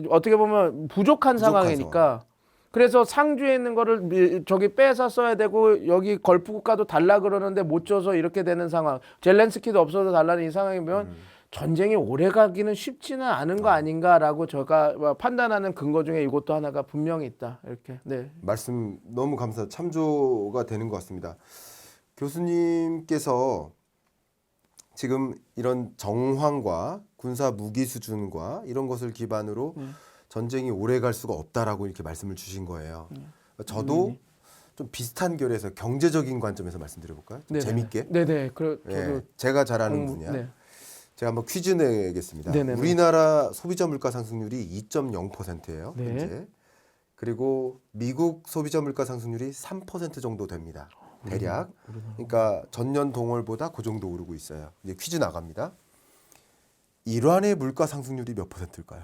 어떻게 보면 부족한 상황이니까 그래서 상주에 있는 거를 저기 빼서 써야 되고 여기 걸프 국가도 달라 그러는데 못 줘서 이렇게 되는 상황. 젤렌스키도 없어서 달라는 이 상황이면 전쟁이 오래 가기는 쉽지는 않은 거 아닌가라고 제가 판단하는 근거 중에 이것도 하나가 분명히 있다. 이렇게. 네. 말씀 너무 참조가 되는 것 같습니다. 교수님께서 지금 이런 정황과 군사 무기 수준과 이런 것을 기반으로 전쟁이 오래 갈 수가 없다라고 이렇게 말씀을 주신 거예요. 저도 좀 비슷한 결에서 경제적인 관점에서 말씀드려볼까요? 좀 재밌게. 네네. 예, 제가 잘 아는 분야. 네. 제가 한번 퀴즈 내겠습니다. 네네네. 우리나라 소비자 물가 상승률이 2.0%예요. 네. 현재. 그리고 미국 소비자 물가 상승률이 3% 정도 됩니다. 대략. 그러니까 전년 동월보다 그 정도 오르고 있어요. 이제 퀴즈 나갑니다. 이란의 물가 상승률이 몇 %일까요?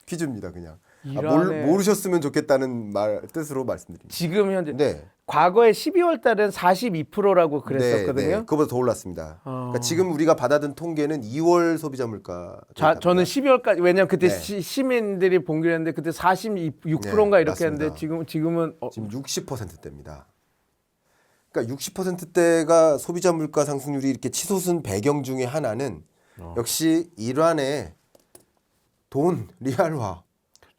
퀴즈입니다, 그냥. 이란의- 모르셨으면 좋겠다는 뜻으로 말씀드립니다. 지금 현재 네. 과거에 12월 달은 42%라고 그랬었거든요. 네, 그거보다 더 올랐습니다. 그러니까 지금 우리가 받아든 통계는 2월 소비자 물가. 저는 12월까지 왜냐면 그때 네. 시민들이 봉기했는데 그때 46%인가 네, 이렇게 맞습니다. 했는데 지금은 지금 60%대입니다. 그러니까 60%대가 소비자 물가 상승률이 이렇게 치솟은 배경 중에 하나는 역시 이란의 돈 리알화,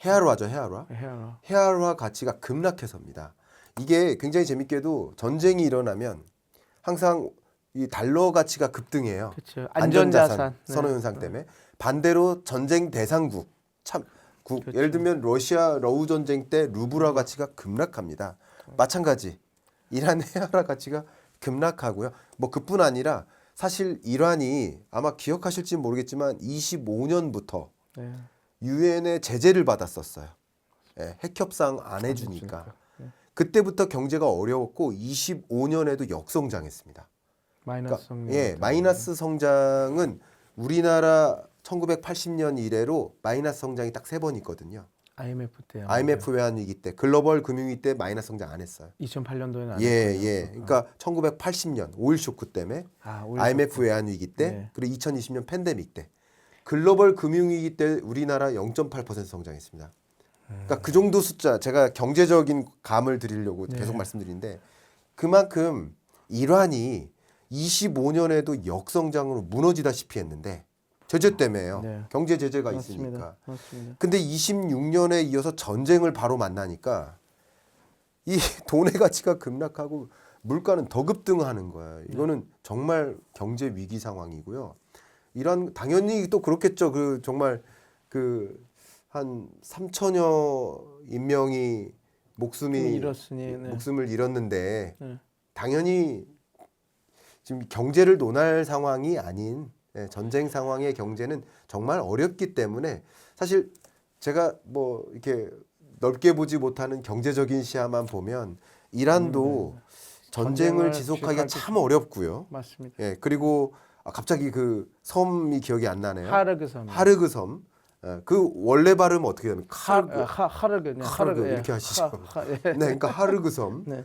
헤알화죠, 헤알화. 해야. 헤알화 가치가 급락해서입니다. 이게 굉장히 재밌게도 전쟁이 일어나면 항상 이 달러 가치가 급등해요. 그렇죠. 안전자산 안전자산. 선호 현상 때문에. 반대로 전쟁 대상국 그렇죠. 예를 들면 러시아 러우 전쟁 때 루블화 가치가 급락합니다. 마찬가지 이란 헤알화 가치가 급락하고요. 뭐 그뿐 아니라 사실 이란이 아마 기억하실지 모르겠지만 25년부터 네. 유엔의 제재를 받았었어요. 예, 핵 협상 안 해주니까. 그때부터 경제가 어려웠고 25년에도 역성장했습니다. 마이너스 성장. 예, 마이너스 성장은 우리나라 1980년 이래로 마이너스 성장이 딱 3번 있거든요. IMF 때요. IMF 외환위기 때, 글로벌 금융위기 때 마이너스 성장 안 했어요. 2008년도에는 안 예, 했고요. 예. 그러니까 1980년 오일 쇼크 때문에 오일 IMF 외환위기 때, 네. 그리고 2020년 팬데믹 때, 글로벌 금융위기 때 우리나라 0.8% 성장했습니다. 그러니까 그 정도 숫자, 제가 경제적인 감을 드리려고 네. 계속 말씀드리는데 그만큼 이란이 25년에도 역성장으로 무너지다시피 했는데 제재 때문에요. 네. 경제 제재가 맞습니다. 있으니까. 맞습니다. 근데 26년에 이어서 전쟁을 바로 만나니까 이 돈의 가치가 급락하고 물가는 더 급등하는 거야. 이거는 정말 경제 위기 상황이고요. 이란 당연히 또 그렇겠죠. 그 정말 그 한 3천여 인명이 잃었으니, 네. 목숨을 잃었는데 네. 당연히 지금 경제를 논할 상황이 아닌 전쟁 상황의 경제는 정말 어렵기 때문에 사실 제가 뭐 이렇게 넓게 보지 못하는 경제적인 시야만 보면 이란도 전쟁을 지속하기가 참 어렵고요. 맞습니다. 예, 그리고 갑자기 그 섬이 기억이 안 나네요. 하르그 섬. 하르그 섬. 예, 그 원래 발음 어떻게 됩니까? 하르그. 네. 하르그 예. 이렇게 하시죠. 예. 네, 그러니까 하르그 섬. 네.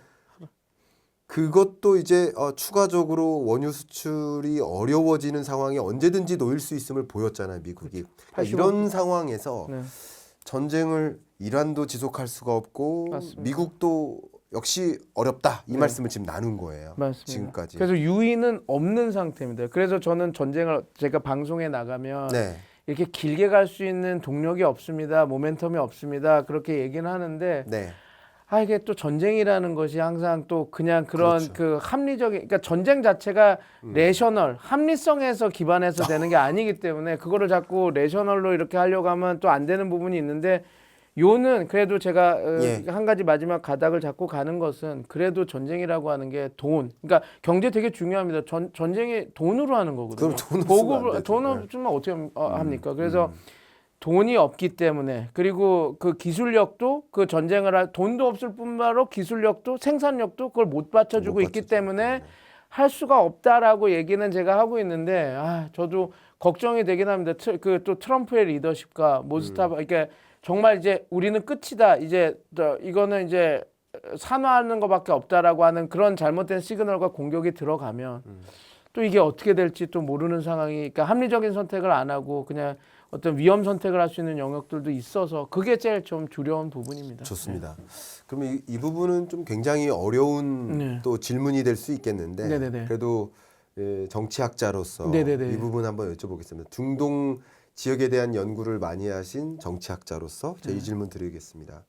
그것도 이제 추가적으로 원유 수출이 어려워지는 상황에 언제든지 놓일 수 있음을 보였잖아요, 미국이. 그러니까 이런 상황에서 네. 전쟁을 이란도 지속할 수가 없고 맞습니다. 미국도 역시 어렵다 이 네. 말씀을 지금 나눈 거예요. 맞습니다. 지금까지. 그래서 유인은 없는 상태입니다. 그래서 저는 전쟁을 제가 방송에 나가면 네. 이렇게 길게 갈 수 있는 동력이 없습니다. 모멘텀이 없습니다. 그렇게 얘기는 하는데 네. 이게 또 전쟁이라는 것이 항상 또 그냥 그런 그렇죠. 그 합리적인 그러니까 전쟁 자체가 레셔널 합리성에서 기반해서 되는 게 아니기 때문에 그거를 자꾸 레셔널로 이렇게 하려고 하면 또 안 되는 부분이 있는데 요는 그래도 제가 예. 한 가지 마지막 가닥을 잡고 가는 것은 그래도 전쟁이라고 하는 게 돈. 그러니까 경제 되게 중요합니다. 전쟁이 돈으로 하는 거거든요. 그럼 돈 없으면 안 되죠. 돈 없으면 어떻게 합니까? 그래서 돈이 없기 때문에 그리고 그 기술력도 그 전쟁을 할 돈도 없을 뿐만 기술력도 생산력도 그걸 못 받쳐주고 못 있기 받쳐주고 때문에 할 수가 없다라고 얘기는 제가 하고 있는데 저도 걱정이 되긴 합니다. 그 또 트럼프의 리더십과 모스타바 이게 정말 이제 우리는 끝이다. 이제 이거는 이제 산화하는 것밖에 없다라고 하는 그런 잘못된 시그널과 공격이 들어가면 또 이게 어떻게 될지 또 모르는 상황이 그러니까 합리적인 선택을 안 하고 그냥 어떤 위험 선택을 할 수 있는 영역들도 있어서 그게 제일 좀 두려운 부분입니다. 좋습니다. 그러면 이 부분은 좀 굉장히 어려운 네. 또 질문이 될 수 있겠는데 네네네. 그래도 정치학자로서 네네네. 이 부분 한번 여쭤보겠습니다. 중동 지역에 대한 연구를 많이 하신 정치학자로서 제 이 질문 드리겠습니다.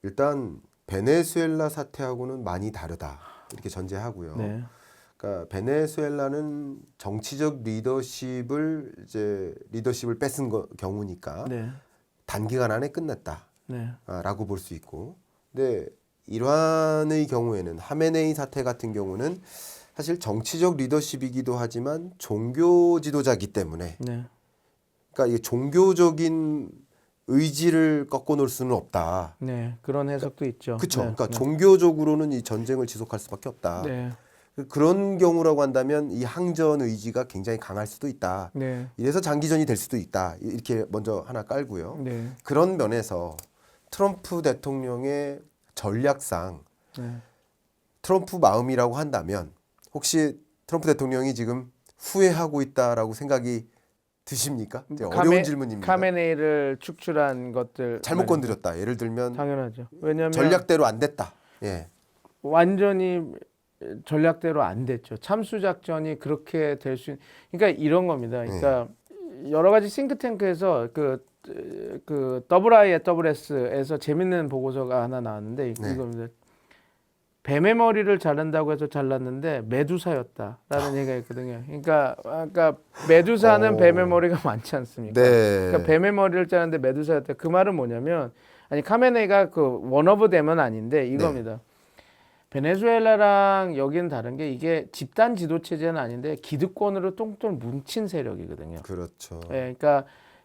일단 베네수엘라 사태하고는 많이 다르다 이렇게 전제하고요. 네. 그러니까 베네수엘라는 정치적 리더십을 뺏은 경우니까 네. 단기간 안에 끝났다. 네. 라고 볼 수 있고, 근데 이란의 경우에는 하메네이 사태 같은 경우는 사실 정치적 리더십이기도 하지만 종교 지도자이기 때문에 네. 그러니까 이 종교적인 의지를 꺾어 놓을 수는 없다. 네. 그런 해석도 있죠. 그렇죠. 네. 그러니까 네. 종교적으로는 이 전쟁을 지속할 수밖에 없다. 네. 그런 경우라고 한다면 이 항전 의지가 굉장히 강할 수도 있다. 네. 이래서 장기전이 될 수도 있다. 이렇게 먼저 하나 깔고요. 네. 그런 면에서 트럼프 대통령의 전략상 네. 트럼프 마음이라고 한다면 혹시 트럼프 대통령이 지금 후회하고 있다라고 생각이 드십니까? 이제 어려운 질문입니다. 카메네이를 축출한 것들 잘못 말이죠. 건드렸다. 예를 들면 당연하죠. 왜냐하면 전략대로 안 됐다. 예. 완전히 전략대로 안 됐죠. 참수 작전이 그렇게 될 수, 그러니까 이런 겁니다. 그러니까 여러 가지 싱크탱크에서 그 WIS에서 재밌는 보고서가 하나 나왔는데 네. 이겁니다. 뱀의 머리를 자른다고 해서 잘랐는데 메두사였다라는 얘기가 있거든요. 그러니까 메두사는 뱀의 머리가 많지 않습니까? 네. 그러니까 뱀의 머리를 자르는데 메두사였다. 그 말은 뭐냐면 아니 카메네이가 그 원오브 댐은 아닌데 이겁니다. 베네수엘라랑 여기는 다른 게 이게 집단 지도 체제는 아닌데 기득권으로 똥똥 뭉친 세력이거든요. 그렇죠. 예, 그러니까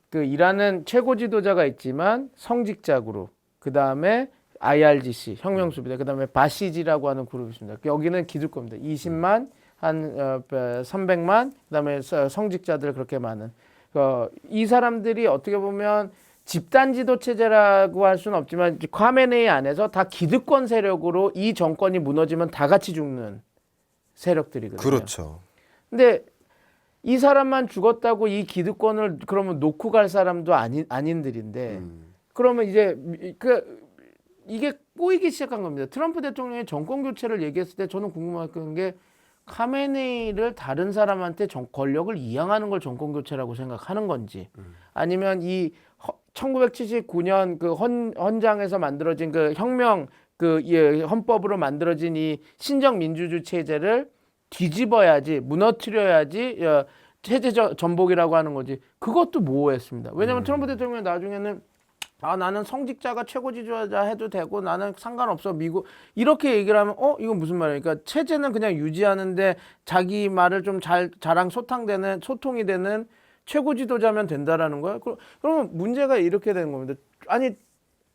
그 이란은 최고 지도자가 있지만 성직자 그룹, 그 다음에 IRGC 혁명수비대, 그 다음에 바시지라고 하는 그룹이 있습니다. 여기는 기득권입니다. 20만 한 300만, 그 다음에 성직자들 그렇게 많은. 이 사람들이 어떻게 보면 집단 지도 체제라고 할 수는 없지만 카메네이 안에서 다 기득권 세력으로 이 정권이 무너지면 다 같이 죽는 세력들이거든요. 그렇죠. 근데 이 사람만 죽었다고 이 기득권을 그러면 놓고 갈 사람도 아닌들인데 그러면 이제 이게 꼬이기 시작한 겁니다. 트럼프 대통령이 정권 교체를 얘기했을 때 저는 궁금했던 게 카메네이를 다른 사람한테 권력을 이양하는 걸 정권 교체라고 생각하는 건지 아니면 이 1979년 그 헌장에서 만들어진 그 혁명 헌법으로 만들어진 이 신정 민주주의 체제를 뒤집어야지 무너뜨려야지 체제 전복이라고 하는 거지. 그것도 모호했습니다. 왜냐하면 트럼프 대통령이 나중에는 나는 성직자가 최고 지도자 해도 되고 나는 상관없어 미국 이렇게 얘기를 하면 이건 무슨 말이야? 그러니까 체제는 그냥 유지하는데 자기 말을 좀 자랑 소통이 되는 최고 지도자면 된다라는 거야. 그러면 문제가 이렇게 되는 겁니다. 아니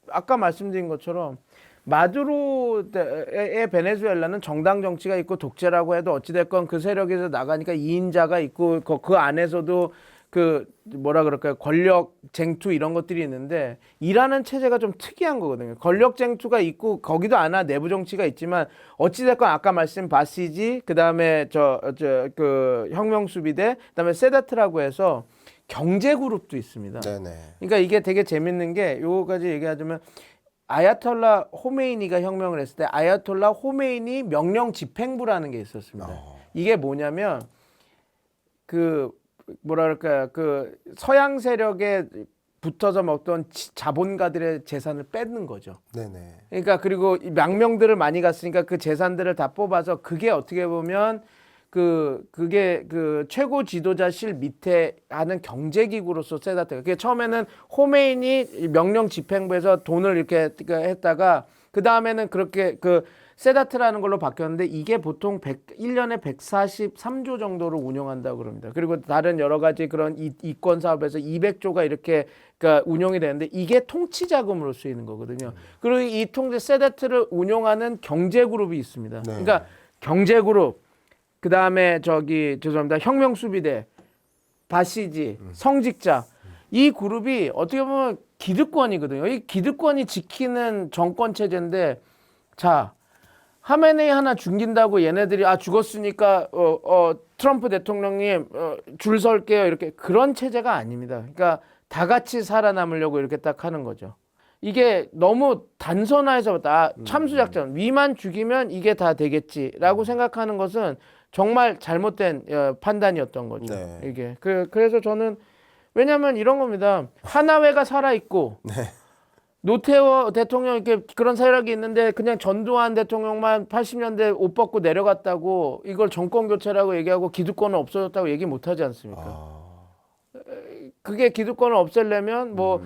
아까 말씀드린 것처럼 마두로의 베네수엘라는 정당 정치가 있고 독재라고 해도 어찌됐건 그 세력에서 나가니까 2인자가 있고 그 안에서도 그 뭐라 그럴까요? 권력 쟁투 이런 것들이 있는데 이라는 체제가 좀 특이한 거거든요. 권력 쟁투가 있고 거기도 안와 내부 정치가 있지만 어찌됐건 아까 말씀 바시지 그다음에 그 혁명수비대 그다음에 세다트라고 해서 경제 그룹도 있습니다. 네네. 그러니까 이게 되게 재밌는 게 요거까지 얘기하자면 아야톨라 호메이니가 혁명을 했을 때 아야톨라 호메이니 명령 집행부라는 게 있었습니다. 이게 뭐냐면 그 뭐라 그럴까요? 그 서양 세력에 붙어서 먹던 자본가들의 재산을 뺏는 거죠. 네네. 그러니까 그리고 망명들을 많이 갔으니까 그 재산들을 다 뽑아서 그게 어떻게 보면 그게 그 최고 지도자실 밑에 하는 경제기구로서 세다트가 그게 처음에는 호메인이 명령 집행부에서 돈을 이렇게 했다가 그 다음에는 그렇게 그 세다트라는 걸로 바뀌었는데 이게 보통 1년에 143조 정도를 운영한다고 그럽니다. 그리고 다른 여러 가지 그런 이권 사업에서 200조가 이렇게 그러니까 운영이 되는데 이게 통치 자금으로 쓰이는 거거든요. 그리고 이 세다트를 운영하는 경제 그룹이 있습니다. 네. 그러니까 경제 그룹 그 다음에 죄송합니다. 혁명수비대, 바시지, 성직자 이 그룹이 어떻게 보면 기득권이거든요. 이 기득권이 지키는 정권 체제인데 자 하메네이 하나 죽인다고 얘네들이 죽었으니까 트럼프 대통령님 줄 설게요 이렇게 그런 체제가 아닙니다. 그러니까 다 같이 살아남으려고 이렇게 딱 하는 거죠. 이게 너무 단선화해서 참수작전 위만 죽이면 이게 다 되겠지라고 생각하는 것은 정말 잘못된 판단이었던 거죠. 네. 이게 그래서 저는 왜냐하면 이런 겁니다. 하나회가 살아 있고 네. 노태우 대통령 이렇게 그런 세력이 있는데 그냥 전두환 대통령만 80년대 옷 벗고 내려갔다고 이걸 정권 교체라고 얘기하고 기득권은 없어졌다고 얘기 못하지 않습니까? 그게 기득권을 없애려면 뭐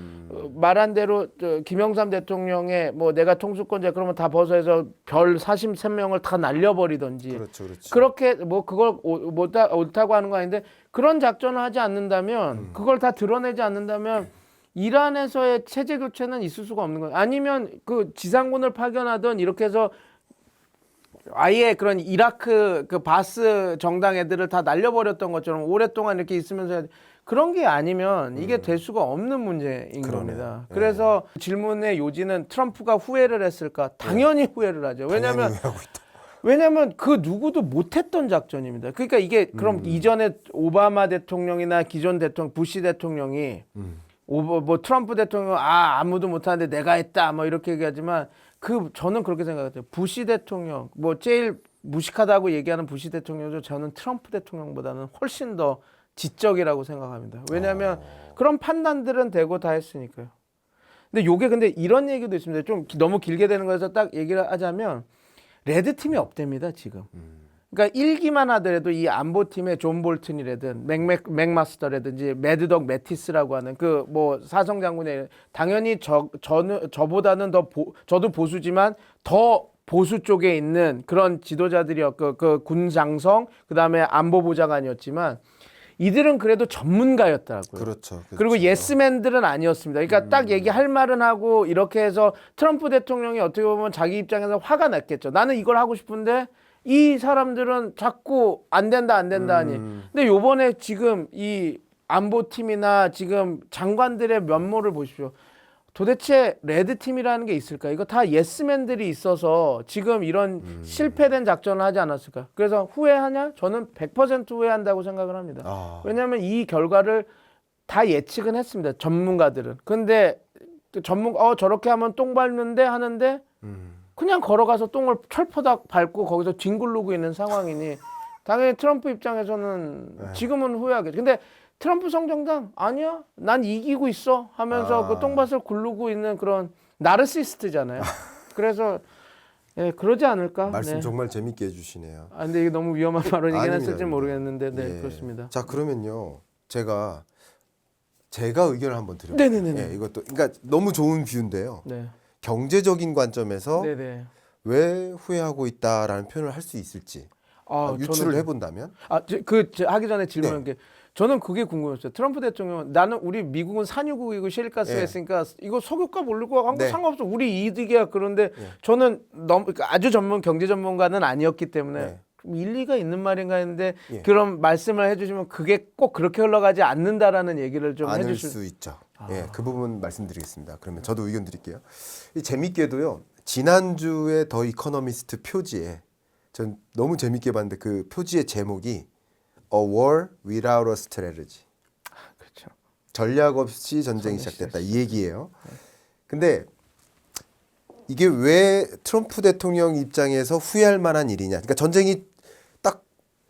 말한 대로 김영삼 대통령의 뭐 내가 통수권자 그러면 다 벗어서 별 43명을 다 날려버리든지 그렇죠, 그렇죠. 그렇게 뭐 그걸 옳다고 하는 거 아닌데 그런 작전을 하지 않는다면 그걸 다 드러내지 않는다면 이란에서의 체제 교체는 있을 수가 없는 거예요. 아니면 그 지상군을 파견하든 이렇게 해서 아예 그런 이라크 그 바스 정당 애들을 다 날려버렸던 것처럼 오랫동안 이렇게 있으면서 그런 게 아니면 이게 될 수가 없는 문제인 그러네요. 겁니다. 예. 그래서 질문의 요지는 트럼프가 후회를 했을까? 당연히 후회를 하죠. 왜냐하면 당연히 하고 있다. 왜냐하면 그 누구도 못했던 작전입니다. 그러니까 이게 그럼 이전에 오바마 대통령이나 기존 대통령 부시 대통령이 뭐 트럼프 대통령 아무도 못하는데 내가 했다 뭐 이렇게 얘기하지만 저는 그렇게 생각해요. 부시 대통령 뭐 제일 무식하다고 얘기하는 부시 대통령도 저는 트럼프 대통령보다는 훨씬 더 지적이라고 생각합니다. 왜냐하면 그런 판단들은 되고 다 했으니까요. 근데 이런 얘기도 있습니다. 좀 너무 길게 되는 거에서 딱 얘기를 하자면 레드팀이 없답니다, 지금. 그러니까 1기만 하더라도 이 안보팀의 존 볼튼이라든 맥마스터라든지 매드덕 매티스라고 하는 그 뭐 사성 장군의 당연히 저보다는 저도 보수지만 더 보수 쪽에 있는 그런 지도자들이었고 그 군장성 그다음에 안보보좌관이었지만 이들은 그래도 전문가였더라고요. 그렇죠. 그리고 예스맨들은 아니었습니다. 그러니까 딱 얘기할 말은 하고 이렇게 해서 트럼프 대통령이 어떻게 보면 자기 입장에서 화가 났겠죠. 나는 이걸 하고 싶은데 이 사람들은 자꾸 안 된다 하니. 근데 요번에 지금 이 안보팀이나 지금 장관들의 면모를 보십시오. 도대체 레드팀이라는 게 있을까? 이거 다 예스맨들이 있어서 지금 이런 실패된 작전을 하지 않았을까? 그래서 후회하냐? 저는 100% 후회한다고 생각을 합니다. 왜냐하면 이 결과를 다 예측은 했습니다. 전문가들은. 근데 저렇게 하면 똥 밟는데 하는데 그냥 걸어가서 똥을 철퍼닥 밟고 거기서 뒹굴르고 있는 상황이니 당연히 트럼프 입장에서는 지금은 후회하겠죠. 근데 트럼프 성정당 아니야 난 이기고 있어 하면서 그 똥밭을 굴르고 있는 그런 나르시스트잖아요. 그래서 그러지 않을까. 말씀 네. 정말 재밌게 해주시네요. 근데 이게 너무 위험한 발언이긴 아닙니다, 했을지 아닙니다. 모르겠는데 네 예. 그렇습니다. 자 그러면요 제가 의견을 한번 드려볼게요. 네네네. 예, 이것도 그러니까 너무 좋은 뷰인데요. 네. 경제적인 관점에서 네네. 왜 후회하고 있다라는 표현을 할 수 있을지 유추를 해본다면 하기 전에 질문한 네. 게 저는 그게 궁금했어요. 트럼프 대통령 나는 우리 미국은 산유국이고 셰일가스가 네. 있으니까 이거 석유값 오르고 한 거 네. 상관없어. 우리 이득이야. 그런데 저는 너무 그러니까 아주 경제 전문가는 아니었기 때문에 네. 좀 일리가 있는 말인가 했는데 예. 그런 말씀을 해주시면 그게 꼭 그렇게 흘러가지 않는다라는 얘기를 좀 않을 해주실 수 있죠. 예, 그 부분 말씀드리겠습니다. 그러면 저도 의견 드릴게요. 재밌게도요. 지난주에 더 이코노미스트 표지에 전 너무 재밌게 봤는데 그 표지의 제목이 A War Without a Strategy. 그렇죠. 전략 없이 전쟁이 시작됐다 이 얘기예요. 근데 이게 왜 트럼프 대통령 입장에서 후회할 만한 일이냐? 그러니까 전쟁이 딱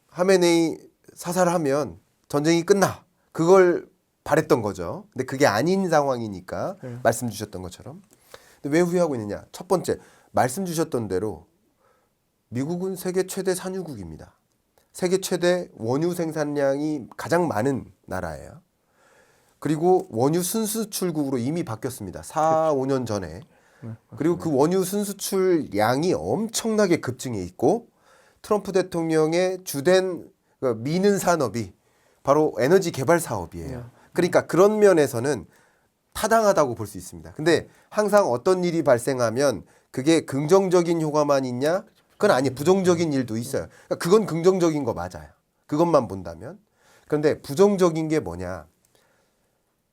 하메네이 사살하면 전쟁이 끝나. 그걸 바랬던 거죠. 근데 그게 아닌 상황이니까 말씀 주셨던 것처럼. 근데 왜 후회하고 있느냐? 첫 번째, 말씀 주셨던 대로 미국은 세계 최대 산유국입니다. 세계 최대 원유 생산량이 가장 많은 나라예요. 그리고 원유 순수출국으로 이미 바뀌었습니다. 4, 5년 전에. 그리고 그 원유 순수출량이 엄청나게 급증해 있고 트럼프 대통령의 주된 미는 산업이 바로 에너지 개발 사업이에요. 그러니까 그런 면에서는 타당하다고 볼 수 있습니다. 근데 항상 어떤 일이 발생하면 그게 긍정적인 효과만 있냐? 그건 아니에요. 부정적인 일도 있어요. 그러니까 그건 긍정적인 거 맞아요. 그것만 본다면. 그런데 부정적인 게 뭐냐?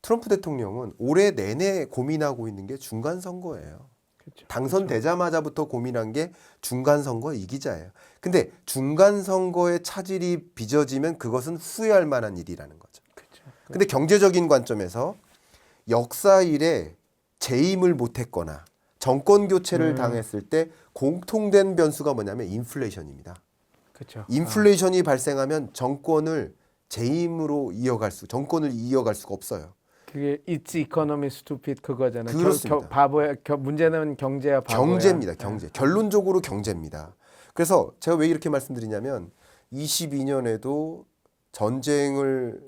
트럼프 대통령은 올해 내내 고민하고 있는 게 중간 선거예요. 그렇죠. 당선되자마자부터 고민한 게 중간 선거 이기자예요. 근데 중간 선거의 차질이 빚어지면 그것은 후회할 만한 일이라는 거죠. 그렇죠. 근데 경제적인 관점에서 역사 이래 재임을 못했거나 정권 교체를 당했을 때 공통된 변수가 뭐냐면 인플레이션입니다. 그렇죠. 인플레이션이 발생하면 정권을 이어갈 수가 없어요. 그게 It's economy stupid 그거잖아요. 그렇습니다. 바보야. 문제는 경제야 바보야. 경제입니다. 경제. 결론적으로 경제입니다. 그래서 제가 왜 이렇게 말씀드리냐면 22년에도 전쟁을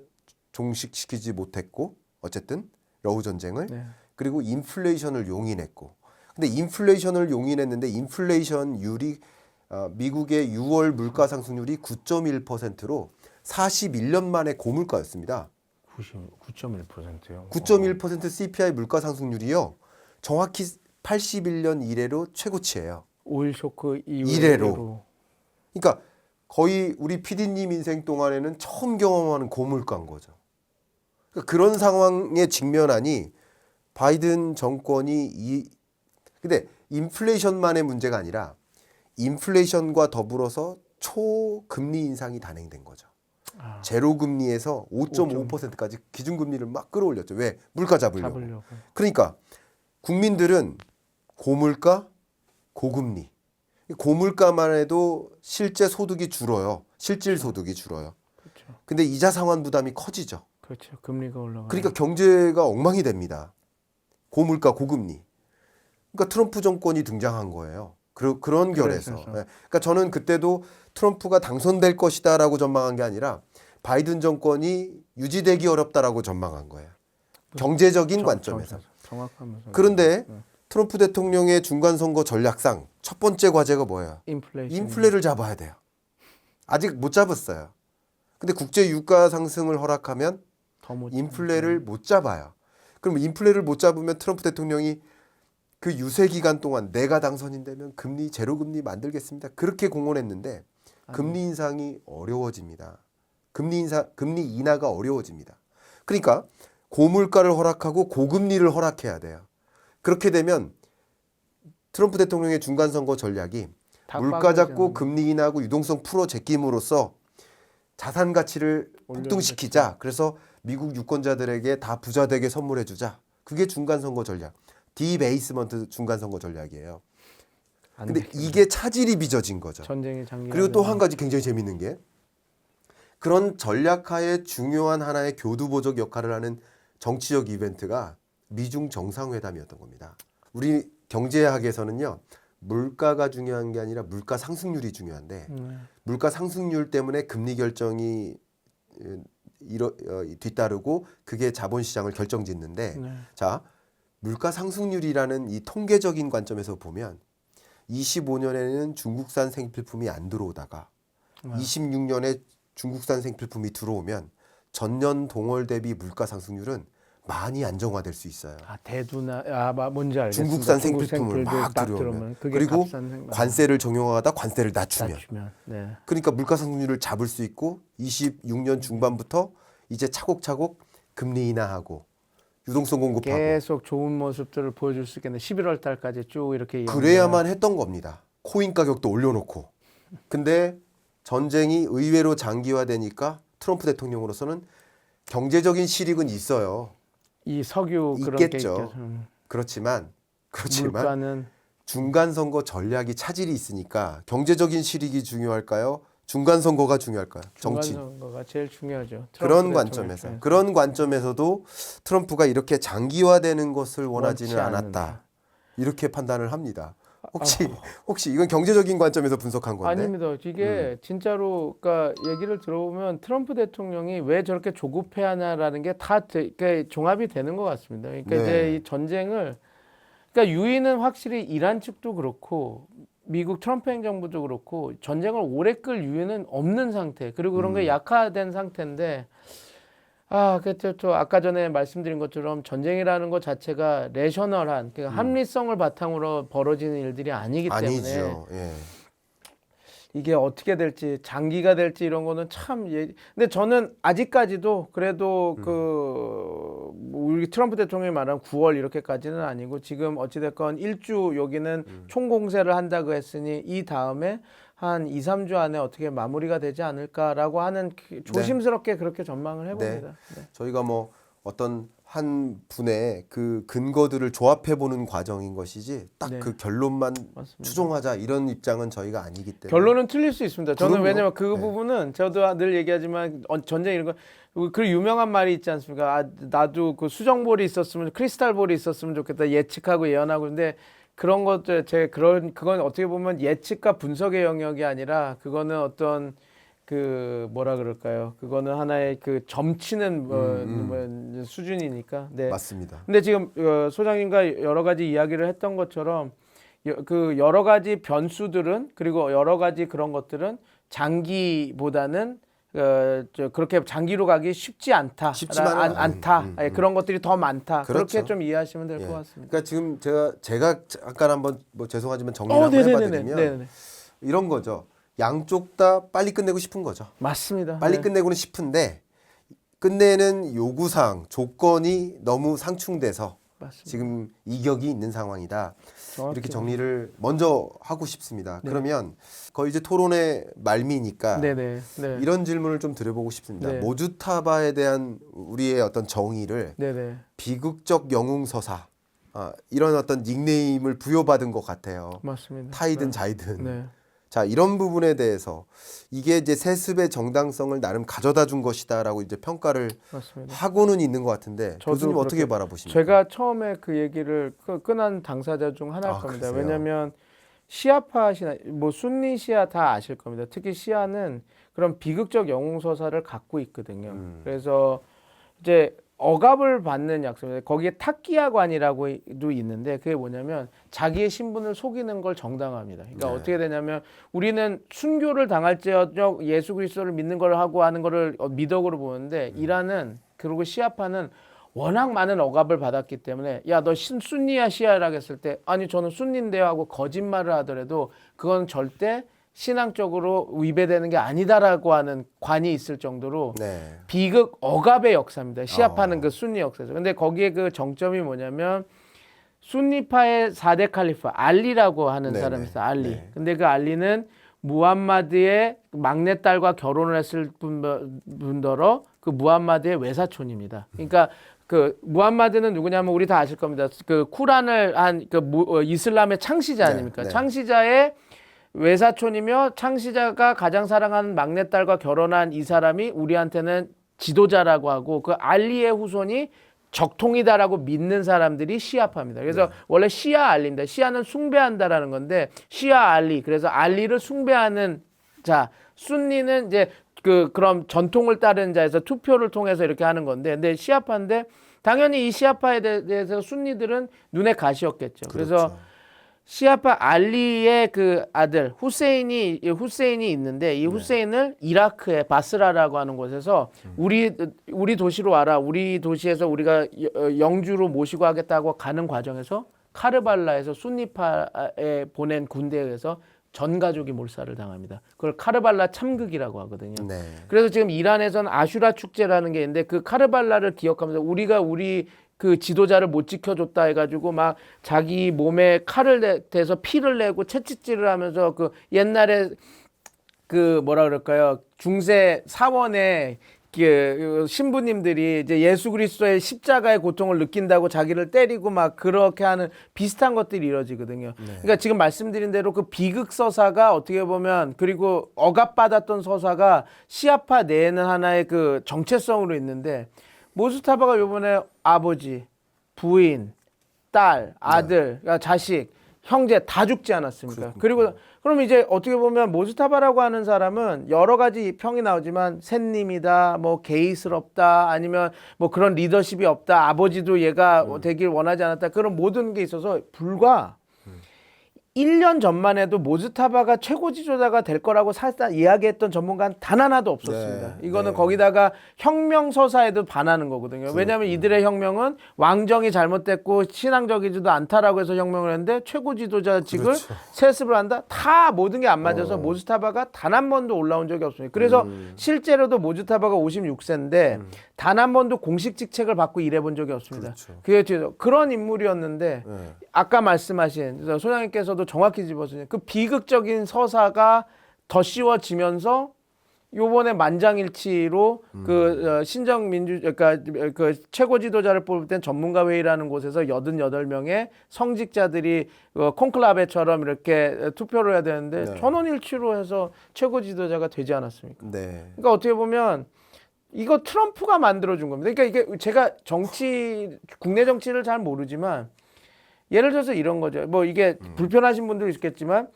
종식시키지 못했고 어쨌든 러우 전쟁을 그리고 인플레이션을 용인했고 근데 인플레이션을 용인했는데 인플레이션율이 미국의 6월 물가 상승률이 9.1%로 41년 만에 고물가였습니다. 9.1%요. 9.1% CPI 물가 상승률이요. 정확히 81년 이래로 최고치예요. 오일 쇼크 이래로. 그러니까 거의 우리 PD님 인생 동안에는 처음 경험하는 고물가인 거죠. 그러니까 그런 상황에 직면하니 바이든 정권이 근데 인플레이션만의 문제가 아니라 인플레이션과 더불어서 초금리 인상이 단행된 거죠. 제로 금리에서 5.5%까지 기준금리를 막 끌어올렸죠. 왜? 물가 잡으려고. 그러니까 국민들은 고물가, 고금리. 고물가만 해도 실제 소득이 줄어요. 실질 소득이 줄어요. 그렇죠. 근데 이자 상환 부담이 커지죠. 그렇죠. 금리가 올라가. 그러니까 경제가 엉망이 됩니다. 고물가, 고금리. 그러니까 트럼프 정권이 등장한 거예요. 그런 결에서. 네. 그러니까 저는 그때도 트럼프가 당선될 것이다라고 전망한 게 아니라 바이든 정권이 유지되기 어렵다라고 전망한 거예요. 경제적인 관점에서. 정확하면서. 그런데 트럼프 대통령의 중간선거 전략상 첫 번째 과제가 뭐예요? 인플레를 잡아야 돼요. 아직 못 잡았어요. 근데 국제 유가 상승을 허락하면 인플레를 못 잡아요. 그럼 인플레를 못 잡으면 트럼프 대통령이 그 유세 기간 동안 내가 당선이 되면 금리 제로 금리 만들겠습니다. 그렇게 공언했는데 금리 인상이 어려워집니다. 금리 인하가 어려워집니다. 그러니까 고물가를 허락하고 고금리를 허락해야 돼요. 그렇게 되면 트럼프 대통령의 중간 선거 전략이 물가 잡고 금리 인하고 유동성 풀어 제낌으로써 자산 가치를 폭등시키자. 그래서 미국 유권자들에게 다 부자 되게 선물해 주자. 그게 중간 선거 전략. 디베이스먼트 중간 선거 전략이에요. 근데 이게 차질이 빚어진 거죠. 전쟁이 장기. 그리고 또 한 가지 굉장히 재밌는 게 그런 전략하에 중요한 하나의 교두보적 역할을 하는 정치적 이벤트가 미중 정상회담이었던 겁니다. 우리 경제학에서는요. 물가가 중요한 게 아니라 물가 상승률이 중요한데 물가 상승률 때문에 금리 결정이 뒤따르고 그게 자본시장을 결정짓는데 자 물가 상승률이라는 이 통계적인 관점에서 보면 25년에는 중국산 생필품이 안 들어오다가 26년에 중국산 생필품이 들어오면 전년 동월 대비 물가 상승률은 많이 안정화될 수 있어요. 대두나 뭔지 알겠습니다. 중국산 생필품을 막 들어오면 그리고 관세를 적용하다 관세를 낮추면. 네. 그러니까 물가 상승률을 잡을 수 있고 26년 중반부터 이제 차곡차곡 금리 인하하고 유동성 공급하고 계속 좋은 모습들을 보여줄 수 있겠네. 11월 달까지 쭉 이렇게 그래야만 했던 겁니다. 코인 가격도 올려놓고. 근데 전쟁이 의외로 장기화되니까 트럼프 대통령으로서는 경제적인 실익은 있어요. 이 석유 그런 있겠죠. 게 있겠죠. 그렇지만 물가는 중간 선거 전략이 차질이 있으니까 경제적인 실익이 중요할까요? 중간 선거가 중요할까요? 정치. 중간 선거가 제일 중요하죠. 그런 관점에서도 트럼프가 이렇게 장기화되는 것을 원하지는 않았다. 이렇게 판단을 합니다. 혹시 이건 경제적인 관점에서 분석한 건데? 아닙니다. 이게 진짜로 그러니까 얘기를 들어보면 트럼프 대통령이 왜 저렇게 조급해하냐라는 게 다 종합이 되는 것 같습니다. 그러니까 이제 이 전쟁을 그러니까 유인은 확실히 이란 측도 그렇고 미국 트럼프 행정부도 그렇고 전쟁을 오래 끌 유인은 없는 상태. 그리고 그런 게 약화된 상태인데 그또 아까 전에 말씀드린 것처럼 전쟁이라는 것 자체가 레셔널한 그러니까 합리성을 바탕으로 벌어지는 일들이 아니기 때문에 아니죠. 예. 이게 어떻게 될지 장기가 될지 이런 거는 참 근데 저는 아직까지도 그래도 우리 트럼프 대통령이 말한 9월 이렇게까지는 아니고 지금 어찌됐건 1주 여기는 총공세를 한다고 했으니 이 다음에 한 2, 3주 안에 어떻게 마무리가 되지 않을까라고 하는 조심스럽게 그렇게 전망을 해봅니다. 네. 저희가 뭐 어떤 한 분의 그 근거들을 조합해보는 과정인 것이지 딱 그 결론만 추종하자 이런 입장은 저희가 아니기 때문에 결론은 틀릴 수 있습니다. 저는 그럼요. 왜냐면 그 부분은 저도 늘 얘기하지만 전쟁 이런 거 그 유명한 말이 있지 않습니까? 나도 그 수정볼이 있었으면 크리스탈볼이 있었으면 좋겠다 예측하고 예언하고 근데 그런 것들 그건 어떻게 보면 예측과 분석의 영역이 아니라 그거는 어떤 그 뭐라 그럴까요? 그거는 하나의 그 점치는 수준이니까. 네. 맞습니다. 근데 지금 소장님과 여러 가지 이야기를 했던 것처럼 그 여러 가지 변수들은 그리고 여러 가지 그런 것들은 장기보다는 그렇게 장기로 가기 쉽지 않다. 쉽지만은 않다. 예, 그런 것들이 더 많다. 그렇죠. 그렇게 좀 이해하시면 될 것 예. 같습니다. 그러니까 지금 제가 잠깐 한번 뭐 죄송하지만 정리를 한번 해봐드리면 네네네. 이런 거죠. 양쪽 다 빨리 끝내고 싶은 거죠. 맞습니다. 빨리 네. 끝내고는 싶은데 끝내는 요구사항, 조건이 너무 상충돼서 맞습니다. 지금 이격이 있는 상황이다. 정확히. 이렇게 정리를 먼저 하고 싶습니다. 그러면 거의 이제 토론의 말미니까 네네. 네. 이런 질문을 좀 드려보고 싶습니다. 네. 모주타바에 대한 우리의 어떤 정의를 네네. 비극적 영웅서사 이런 어떤 닉네임을 부여받은 것 같아요. 맞습니다. 타이든 자이든. 네. 자, 이런 부분에 대해서 이게 이제 세습의 정당성을 나름 가져다 준 것이다라고 이제 평가를 맞습니다. 하고는 있는 것 같은데 저도 교수님 어떻게 그렇게 바라보십니까? 제가 처음에 그 얘기를 끊은 당사자 중 하나일 겁니다. 그러세요? 왜냐하면 시아파 하시나 뭐 순니 시아 다 아실 겁니다. 특히 시아는 그런 비극적 영웅 서사를 갖고 있거든요. 그래서 이제 억압을 받는 약속입니다. 거기에 타키야관이라고도 있는데 그게 뭐냐면 자기의 신분을 속이는 걸 정당화합니다. 그러니까 네. 어떻게 되냐면 우리는 순교를 당할지어정 예수 그리스도를 믿는 걸 하고 하는 거를 미덕으로 보는데 이란은 그리고 시아파는 워낙 많은 억압을 받았기 때문에 야 너 순니야 시아라고 했을 때 아니 저는 순니인데요 하고 거짓말을 하더라도 그건 절대 신앙적으로 위배되는 게 아니다라고 하는 관이 있을 정도로 네. 비극 억압의 역사입니다. 시아파는 그 순니 역사에서. 근데 거기에 그 정점이 뭐냐면 순니파의 4대 칼리파 알리라고 하는 네네. 사람이 있어요. 알리. 네. 근데 그 알리는 무함마드의 막내딸과 결혼을 했을 뿐더러 그 무함마드의 외사촌입니다. 그러니까 그 무함마드는 누구냐면 우리 다 아실 겁니다. 그 쿠란을 한 그 이슬람의 창시자 아닙니까? 네. 창시자의 외사촌이며 창시자가 가장 사랑하는 막내딸과 결혼한 이 사람이 우리한테는 지도자라고 하고 그 알리의 후손이 적통이다라고 믿는 사람들이 시아파입니다. 그래서 원래 시아 알리입니다. 시아는 숭배한다라는 건데 시아 알리. 그래서 알리를 숭배하는 자, 순니는 이제 그럼 전통을 따르는 자에서 투표를 통해서 이렇게 하는 건데 근데 시아파인데 당연히 이 시아파에 대해서 순니들은 눈에 가시였겠죠. 그래서 그렇죠. 시아파 알리의 그 아들 후세인이 있는데 이 후세인을 이라크의 바스라라고 하는 곳에서 우리 도시로 와라. 우리 도시에서 우리가 영주로 모시고 하겠다고 가는 과정에서 카르발라에서 순니파에 보낸 군대에 의해서 전 가족이 몰살을 당합니다. 그걸 카르발라 참극이라고 하거든요. 네. 그래서 지금 이란에서는 아슈라 축제라는 게 있는데 그 카르발라를 기억하면서 우리가 우리 그 지도자를 못 지켜줬다 해가지고 막 자기 몸에 칼을 대서 피를 내고 채찍질을 하면서 그 옛날에 그 뭐라 그럴까요 중세 사원의 그 신부님들이 이제 예수 그리스도의 십자가의 고통을 느낀다고 자기를 때리고 막 그렇게 하는 비슷한 것들이 이루어지거든요. 그러니까 지금 말씀드린 대로 그 비극 서사가 어떻게 보면 그리고 억압받았던 서사가 시아파 내에는 하나의 그 정체성으로 있는데 모스타바가 이번에 아버지, 부인, 딸, 아들, 그러니까 자식, 형제 다 죽지 않았습니까? 그리고 그럼 이제 어떻게 보면 모스타바라고 하는 사람은 여러 가지 평이 나오지만 샌님이다, 뭐 게이스럽다, 아니면 뭐 그런 리더십이 없다, 아버지도 얘가 되길 원하지 않았다, 그런 모든 게 있어서 불과 1년 전만 해도 모스타바가 최고 지도자가 될 거라고 살짝 이야기했던 전문가는 단 하나도 없었습니다. 네, 이거는 네. 거기다가 혁명 서사에도 반하는 거거든요. 왜냐하면 이들의 혁명은 왕정이 잘못됐고 신앙적이지도 않다라고 해서 혁명을 했는데 최고 지도자직을 그렇죠. 세습을 한다? 다 모든 게 안 맞아서 모스타바가 단 한 번도 올라온 적이 없습니다. 그래서 실제로도 모스타바가 56세인데 단 한 번도 공식 직책을 받고 일해본 적이 없습니다. 그렇죠. 그게 그런 인물이었는데 네. 아까 말씀하신 소장님께서도 정확히 짚어주신 그 비극적인 서사가 더 씌워지면서 요번에 만장일치로 그 신정민주 그러니까 그 최고 지도자를 뽑을 땐 전문가 회의라는 곳에서 88명의 성직자들이 콘클라베처럼 이렇게 투표를 해야 되는데 네. 전원일치로 해서 최고 지도자가 되지 않았습니까? 네. 그러니까 어떻게 보면 이거 트럼프가 만들어준 겁니다. 그러니까 이게 제가 국내 정치를 잘 모르지만 예를 들어서 이런 거죠. 뭐 이게 불편하신 분도 있겠지만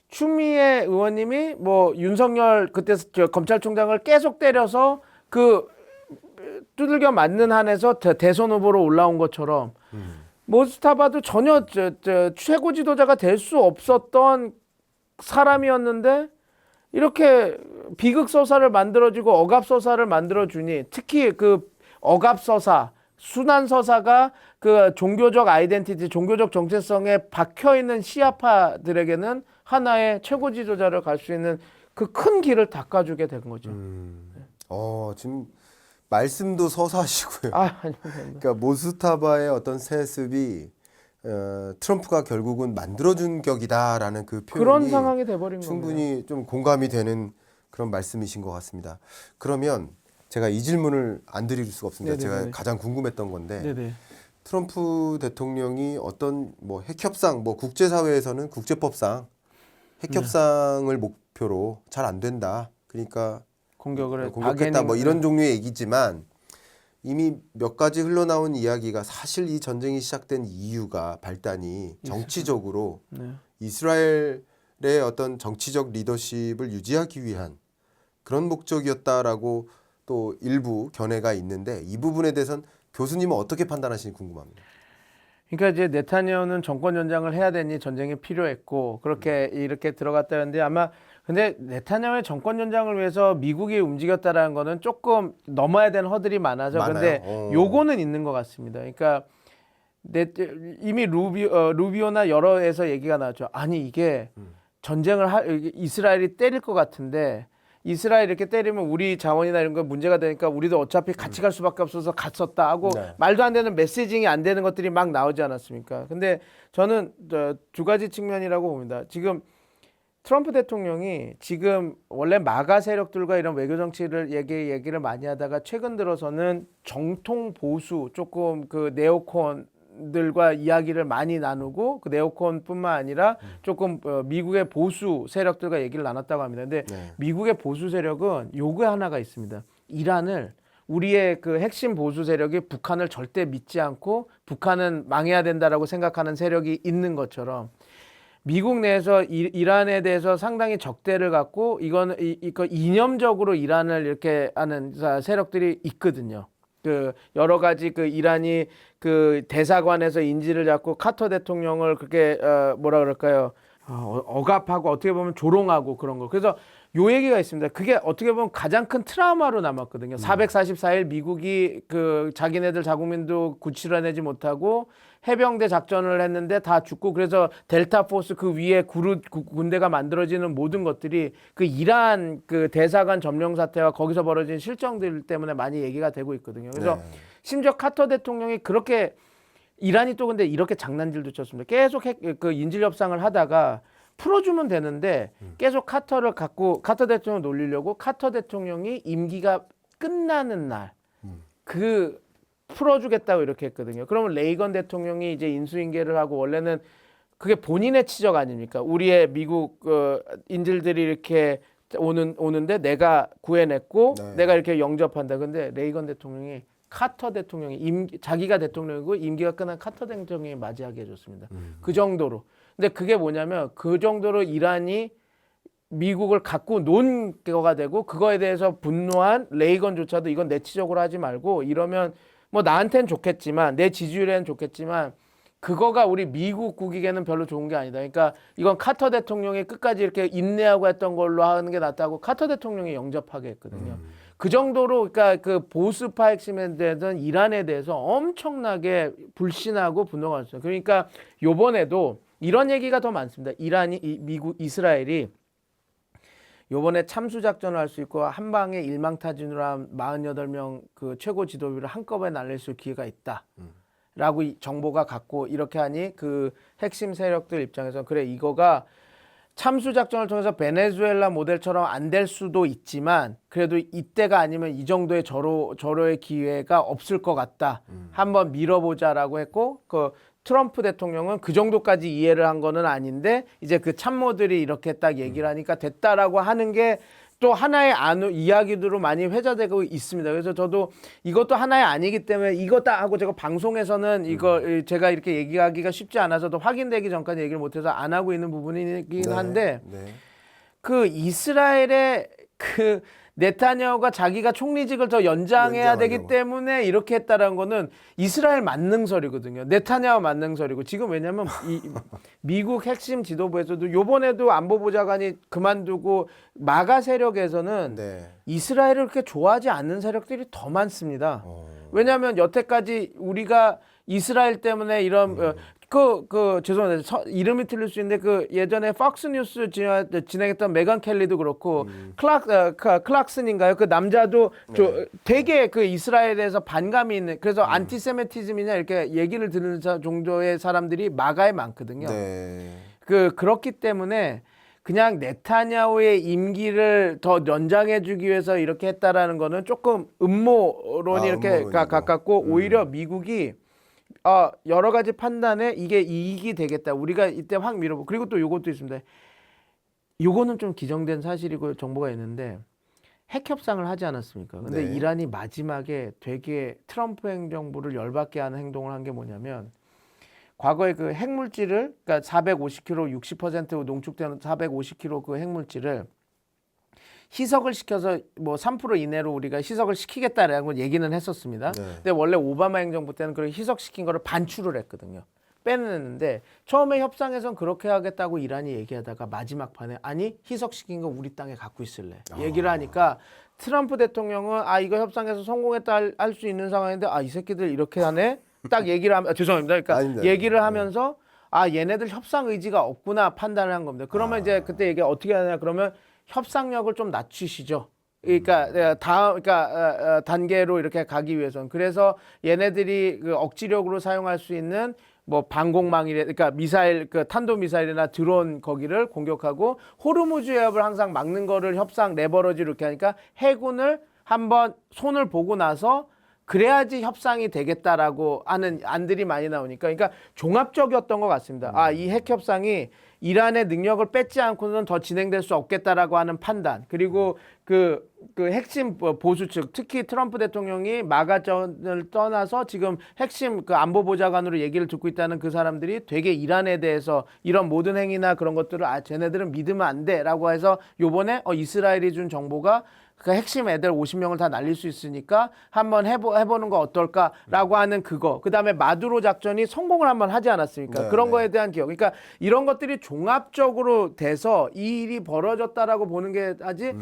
추미애 의원님이 뭐 윤석열 그때 검찰총장을 계속 때려서 그 두들겨 맞는 한에서 대선 후보로 올라온 것처럼 모스타바도 전혀 최고 지도자가 될 수 없었던 사람이었는데 이렇게 비극 서사를 만들어주고 억압 서사를 만들어주니 특히 그 억압 서사, 순환 서사가 그 종교적 아이덴티티, 종교적 정체성에 박혀 있는 시아파들에게는 하나의 최고 지도자를 갈 수 있는 그 큰 길을 닦아주게 된 거죠. 지금 말씀도 서사시고요. 아닙니다. 그러니까 모스타바의 어떤 세습이 트럼프가 결국은 만들어준 격이다라는 그 표현이 그런 상황이 돼버린 충분히 겁니다. 좀 공감이 되는 그런 말씀이신 것 같습니다. 그러면 제가 이 질문을 안 드릴 수가 없습니다. 네네네. 제가 가장 궁금했던 건데 네네. 트럼프 대통령이 어떤 뭐 핵협상, 뭐 국제사회에서는 국제법상 핵협상을 목표로 잘 안 된다. 그러니까 공격을 공격했다. 뭐 이런 종류의 얘기지만 이미 몇 가지 흘러나온 이야기가 사실 이 전쟁이 시작된 이유가 발단이 정치적으로 네. 이스라엘의 어떤 정치적 리더십을 유지하기 위한 그런 목적이었다라고 또 일부 견해가 있는데 이 부분에 대해서는 교수님은 어떻게 판단하시는지 궁금합니다. 그러니까 이제 네타냐후는 정권 연장을 해야 되니 전쟁이 필요했고 그렇게 이렇게 들어갔다는데 아마 근데 네타냐후의 정권 연장을 위해서 미국이 움직였다라는 거는 조금 넘어야 되는 허들이 많아서 근데 요거는 있는 것 같습니다. 그러니까 이미 루비오나 여러에서 얘기가 나왔죠. 아니 이게 전쟁을 이스라엘이 때릴 것 같은데 이스라엘 이렇게 때리면 우리 자원이나 이런 거 문제가 되니까 우리도 어차피 같이 갈 수밖에 없어서 갔었다 하고 네. 말도 안 되는 메시징이 안 되는 것들이 막 나오지 않았습니까? 근데 저는 두 가지 측면이라고 봅니다. 지금 트럼프 대통령이 지금 원래 마가 세력들과 이런 외교 정치를 얘기를 많이 하다가 최근 들어서는 정통 보수 조금 그 네오콘들과 이야기를 많이 나누고 그 네오콘뿐만 아니라 조금 미국의 보수 세력들과 얘기를 나눴다고 합니다. 근데 미국의 보수 세력은 요거 하나가 있습니다. 이란을 우리의 그 핵심 보수 세력이 북한을 절대 믿지 않고 북한은 망해야 된다라고 생각하는 세력이 있는 것처럼 미국 내에서 이란에 대해서 상당히 적대를 갖고 이거 이념적으로 이란을 이렇게 하는 세력들이 있거든요. 그 여러 가지 그 이란이 그 대사관에서 인지를 잡고 카터 대통령을 그렇게 뭐라 그럴까요? 억압하고 어떻게 보면 조롱하고 그런 거. 그래서 요 얘기가 있습니다. 그게 어떻게 보면 가장 큰 트라우마로 남았거든요. 444일 미국이 그 자기네들 자국민도 구출해내지 못하고 해병대 작전을 했는데 다 죽고 그래서 델타 포스 그 위에 군대가 만들어지는 모든 것들이 그 이란 그 대사관 점령 사태와 거기서 벌어진 실정들 때문에 많이 얘기가 되고 있거든요. 그래서 심지어 카터 대통령이 그렇게 이란이 또 근데 이렇게 장난질도 쳤습니다. 계속 그 인질 협상을 하다가 풀어주면 되는데 계속 카터 대통령 놀리려고 카터 대통령이 임기가 끝나는 날 그 풀어주겠다고 이렇게 했거든요. 그러면 레이건 대통령이 이제 인수인계를 하고 원래는 그게 본인의 치적 아닙니까? 우리의 미국 인질들이 이렇게 오는데 내가 구해냈고 내가 이렇게 영접한다. 근데 레이건 대통령이 카터 대통령이 자기가 대통령이고 임기가 끝난 카터 대통령이 맞이하게 해줬습니다. 그 정도로. 근데 그게 뭐냐면 그 정도로 이란이 미국을 갖고 논 거가 되고 그거에 대해서 분노한 레이건조차도 이건 내치적으로 하지 말고 이러면 뭐 나한테는 좋겠지만 내 지지율에는 좋겠지만 그거가 우리 미국 국익에는 별로 좋은 게 아니다. 그러니까 이건 카터 대통령이 끝까지 이렇게 인내하고 했던 걸로 하는 게 낫다고 카터 대통령이 영접하게 했거든요. 그 정도로 그러니까 그 보수파 핵심에 대해서는 이란에 대해서 엄청나게 불신하고 분노가 왔어요. 그러니까 요번에도 이런 얘기가 더 많습니다. 이스라엘이 요번에 참수 작전을 할 수 있고 한 방에 일망타진으로 한 48명 그 최고 지도부를 한꺼번에 날릴 수 있을 기회가 있다. 라고 정보가 갖고 이렇게 하니 그 핵심 세력들 입장에서 그래 이거가 참수 작전을 통해서 베네수엘라 모델처럼 안 될 수도 있지만 그래도 이때가 아니면 이 정도의 절호의 기회가 없을 것 같다. 한번 밀어보자라고 했고 그 트럼프 대통령은 그 정도까지 이해를 한 거는 아닌데 이제 그 참모들이 이렇게 딱 얘기를 하니까 됐다라고 하는 게 또 하나의 이야기들로 많이 회자되고 있습니다. 그래서 저도 이것도 하나의 아니기 때문에 이거다 하고 제가 방송에서는 이거 제가 이렇게 얘기하기가 쉽지 않아서도 확인되기 전까지 얘기를 못해서 안 하고 있는 부분이긴 한데 그 이스라엘의 그 네타냐후가 자기가 총리직을 더 연장해야 되기 연장하려고. 때문에 이렇게 했다라는 거는 이스라엘 만능설이거든요. 네타냐후 만능설이고 지금 왜냐면 이 미국 핵심 지도부에서도 요번에도 안보보좌관이 그만두고 마가 세력에서는 네. 이스라엘을 그렇게 좋아하지 않는 세력들이 더 많습니다. 어. 왜냐하면 여태까지 우리가 이스라엘 때문에 이런 죄송합니다. 이름이 틀릴 수 있는데 그 예전에 팍스 뉴스 진행했던 메간 켈리도 그렇고 클락슨인가요? 그 남자도 되게 그 이스라엘에서 반감이 있는 그래서 안티세미티즘이냐 이렇게 얘기를 듣는 정도의 사람들이 마가에 많거든요. 네. 그렇기 때문에 그냥 네타냐후의 임기를 더 연장해주기 위해서 이렇게 했다라는 거는 조금 음모론이 이렇게 음모론이고. 가깝고 오히려 미국이 여러 가지 판단에 이게 이익이 되겠다. 우리가 이때 확 밀어보고 그리고 또 요것도 있습니다. 요거는 좀 기정된 사실이고 정보가 있는데 핵 협상을 하지 않았습니까? 근데 네. 이란이 마지막에 되게 트럼프 행정부를 열받게 하는 행동을 한 게 뭐냐면 과거에 그 핵물질을 그러니까 450kg 60% 농축된 450kg 그 핵물질을 희석을 시켜서 뭐 3% 이내로 우리가 희석을 시키겠다라는 걸 얘기는 했었습니다. 네. 근데 원래 오바마 행정부 때는 그런 희석시킨 거를 반출을 했거든요. 빼냈는데 처음에 협상에선 그렇게 하겠다고 이란이 얘기하다가 마지막 판에 아니 희석시킨 거 우리 땅에 갖고 있을래 얘기를 하니까 트럼프 대통령은 이거 협상에서 성공했다 할 수 있는 상황인데 이 새끼들 이렇게 하네 딱 얘기를 하면 죄송합니다. 그러니까 아닙니다. 얘기를 하면서 얘네들 협상 의지가 없구나 판단을 한 겁니다. 그러면 이제 그때 얘기 어떻게 하냐 그러면 협상력을 좀 낮추시죠. 그러니까 단계로 이렇게 가기 위해서는 그래서 얘네들이 그 억지력으로 사용할 수 있는 뭐 방공망이래 그러니까 미사일 그 탄도 미사일이나 드론 거기를 공격하고 호르무즈 해협을 항상 막는 거를 협상 레버러지로 이렇게 하니까 해군을 한번 손을 보고 나서 그래야지 협상이 되겠다라고 하는 안들이 많이 나오니까 그러니까 종합적이었던 것 같습니다. 이 핵 협상이 이란의 능력을 뺏지 않고는 더 진행될 수 없겠다라고 하는 판단 그리고 그 핵심 보수 측 특히 트럼프 대통령이 마가전을 떠나서 지금 핵심 그 안보보좌관으로 얘기를 듣고 있다는 그 사람들이 되게 이란에 대해서 이런 모든 행위나 그런 것들을 쟤네들은 믿으면 안 돼라고 해서 요번에 이스라엘이 준 정보가 그 핵심 애들 50명을 다 날릴 수 있으니까 한번 해보는 거 어떨까라고 하는 그거. 그다음에 마두로 작전이 성공을 한번 하지 않았습니까? 네, 그런 네. 거에 대한 기억. 그러니까 이런 것들이 종합적으로 돼서 이 일이 벌어졌다라고 보는 게 아직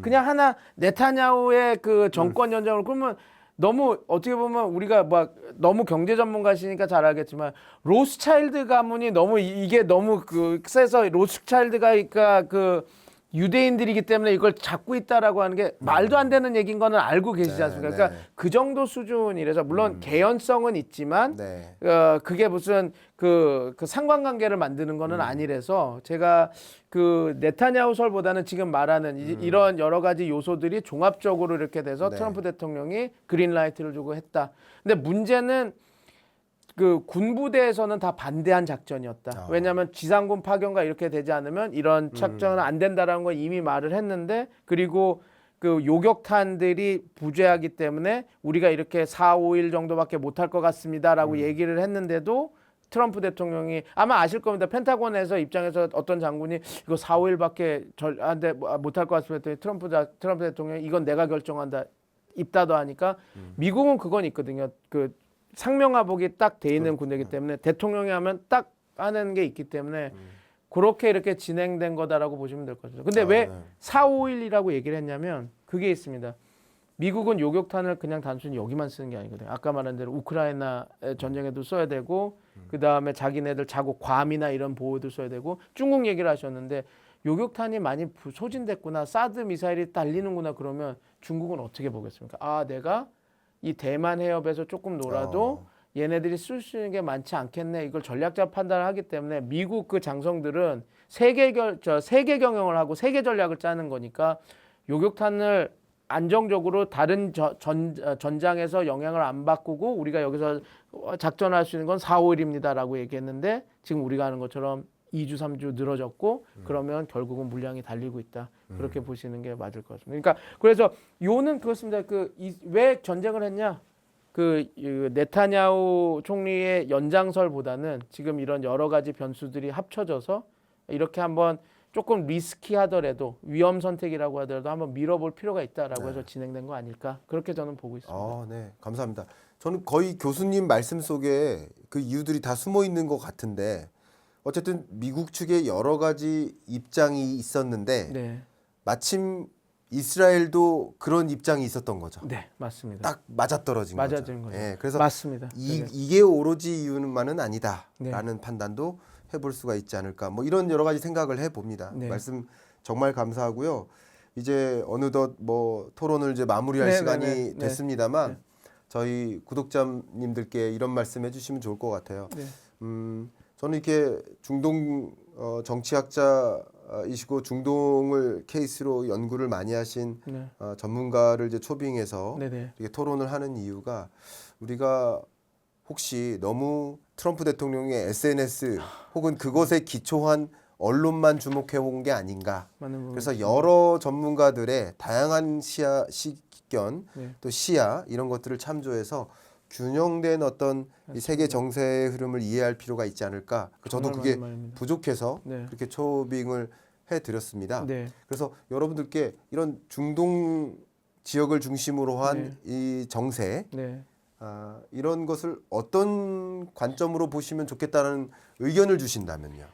그냥 하나 네타냐후의 그 정권 연장으로 그러면 너무 어떻게 보면 우리가 막 너무 경제 전문가시니까 잘 알겠지만 로스차일드 가문이 너무 이게 너무 그 세서 로스차일드가 그러니까 그 유대인들이기 때문에 이걸 잡고 있다라고 하는 게 말도 안 되는 얘기인 거는 알고 계시지 않습니까? 네. 그러니까 그 정도 수준이라서 물론 개연성은 있지만 네. 그게 무슨 그 상관관계를 만드는 거는 아니라서 제가 그 네타냐후설보다는 지금 말하는 이런 여러 가지 요소들이 종합적으로 이렇게 돼서 네. 트럼프 대통령이 그린라이트를 주고 했다. 근데 문제는 그 군부대에서는 다 반대한 작전이었다. 왜냐하면 지상군 파견과 이렇게 되지 않으면 이런 작전은 안 된다라는 걸 이미 말을 했는데 그리고 그 요격탄들이 부재하기 때문에 우리가 이렇게 4, 5일 정도밖에 못할 것 같습니다라고 얘기를 했는데도 트럼프 대통령이 아마 아실 겁니다. 펜타곤에서 입장에서 어떤 장군이 이거 4, 5일밖에 못할 것 같습니다. 했더니 트럼프 대통령이 이건 내가 결정한다. 입다도 하니까 미국은 그건 있거든요. 그 상명하복이 딱 돼 있는 군대이기 때문에 대통령이 하면 딱 하는 게 있기 때문에 그렇게 이렇게 진행된 거다라고 보시면 될 것 같아요. 근데 왜 네. 4, 5일이라고 얘기를 했냐면 그게 있습니다. 미국은 요격탄을 그냥 단순히 여기만 쓰는 게 아니거든요. 아까 말한 대로 우크라이나 전쟁에도 써야 되고 그다음에 자기네들 자국 괌이나 이런 보호도 써야 되고 중국 얘기를 하셨는데 요격탄이 많이 소진됐구나. 사드 미사일이 달리는구나 그러면 중국은 어떻게 보겠습니까? 내가 이 대만 해협에서 조금 놀아도 얘네들이 쓸 수 있는 게 많지 않겠네. 이걸 전략적 판단을 하기 때문에 미국 그 장성들은 세계 경영을 하고 세계 전략을 짜는 거니까 요격탄을 안정적으로 다른 전장에서 영향을 안 바꾸고 우리가 여기서 작전할 수 있는 건 4, 5일입니다라고 얘기했는데 지금 우리가 하는 것처럼 2주, 3주 늘어졌고 그러면 결국은 물량이 달리고 있다. 그렇게 보시는 게 맞을 것 같습니다. 그러니까 그래서 요는 그렇습니다. 왜 전쟁을 했냐? 네타냐후 총리의 연장설보다는 지금 이런 여러 가지 변수들이 합쳐져서 이렇게 한번 조금 리스키하더라도 위험 선택이라고 하더라도 한번 밀어볼 필요가 있다라고 해서 진행된 거 아닐까 그렇게 저는 보고 있습니다. 네, 감사합니다. 저는 거의 교수님 말씀 속에 그 이유들이 다 숨어 있는 것 같은데 어쨌든 미국 측에 여러 가지 입장이 있었는데 네, 마침 이스라엘도 그런 입장이 있었던 거죠. 네, 맞습니다. 딱 맞아떨어진 맞아진 거죠. 거죠. 예, 그래서 맞습니다. 이게 오로지 이유만은 아니다라는 네. 판단도 해볼 수가 있지 않을까. 뭐 이런 여러 가지 생각을 해봅니다. 네. 말씀 정말 감사하고요. 이제 어느덧 뭐 토론을 이제 마무리할 네, 시간이 네, 네. 됐습니다만 네. 저희 구독자님들께 이런 말씀 해주시면 좋을 것 같아요. 네. 저는 이렇게 중동 정치학자이시고 중동을 케이스로 연구를 많이 하신 네. 전문가를 이제 초빙해서 네네. 이렇게 토론을 하는 이유가 우리가 혹시 너무 트럼프 대통령의 SNS 혹은 그것에 기초한 언론만 주목해 본 게 아닌가. 맞는 부분. 그래서 여러 전문가들의 다양한 시견 네. 또 시야 이런 것들을 참조해서 균형된 어떤 이 세계 정세의 흐름을 이해할 필요가 있지 않을까. 저도 정말 그게 맞는 말입니다. 부족해서 네. 그렇게 초빙을 해드렸습니다. 네. 그래서 여러분들께 이런 중동 지역을 중심으로 한 이 정세 네. 이런 것을 어떤 관점으로 보시면 좋겠다는 의견을 주신다면요.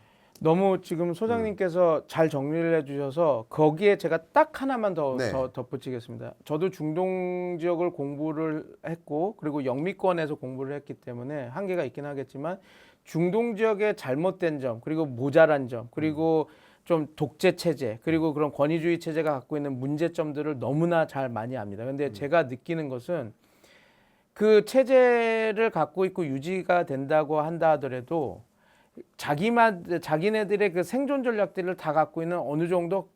너무 지금 소장님께서 잘 정리를 해주셔서 거기에 제가 딱 하나만 더 네. 덧붙이겠습니다. 저도 중동 지역을 공부를 했고 그리고 영미권에서 공부를 했기 때문에 한계가 있긴 하겠지만 중동 지역의 잘못된 점 그리고 모자란 점 그리고 좀 독재 체제 그리고 그런 권위주의 체제가 갖고 있는 문제점들을 너무나 잘 많이 압니다. 근데 제가 느끼는 것은 그 체제를 갖고 있고 유지가 된다고 한다 하더라도 자기네들의 그 생존 전략들을 다 갖고 있는 어느 정도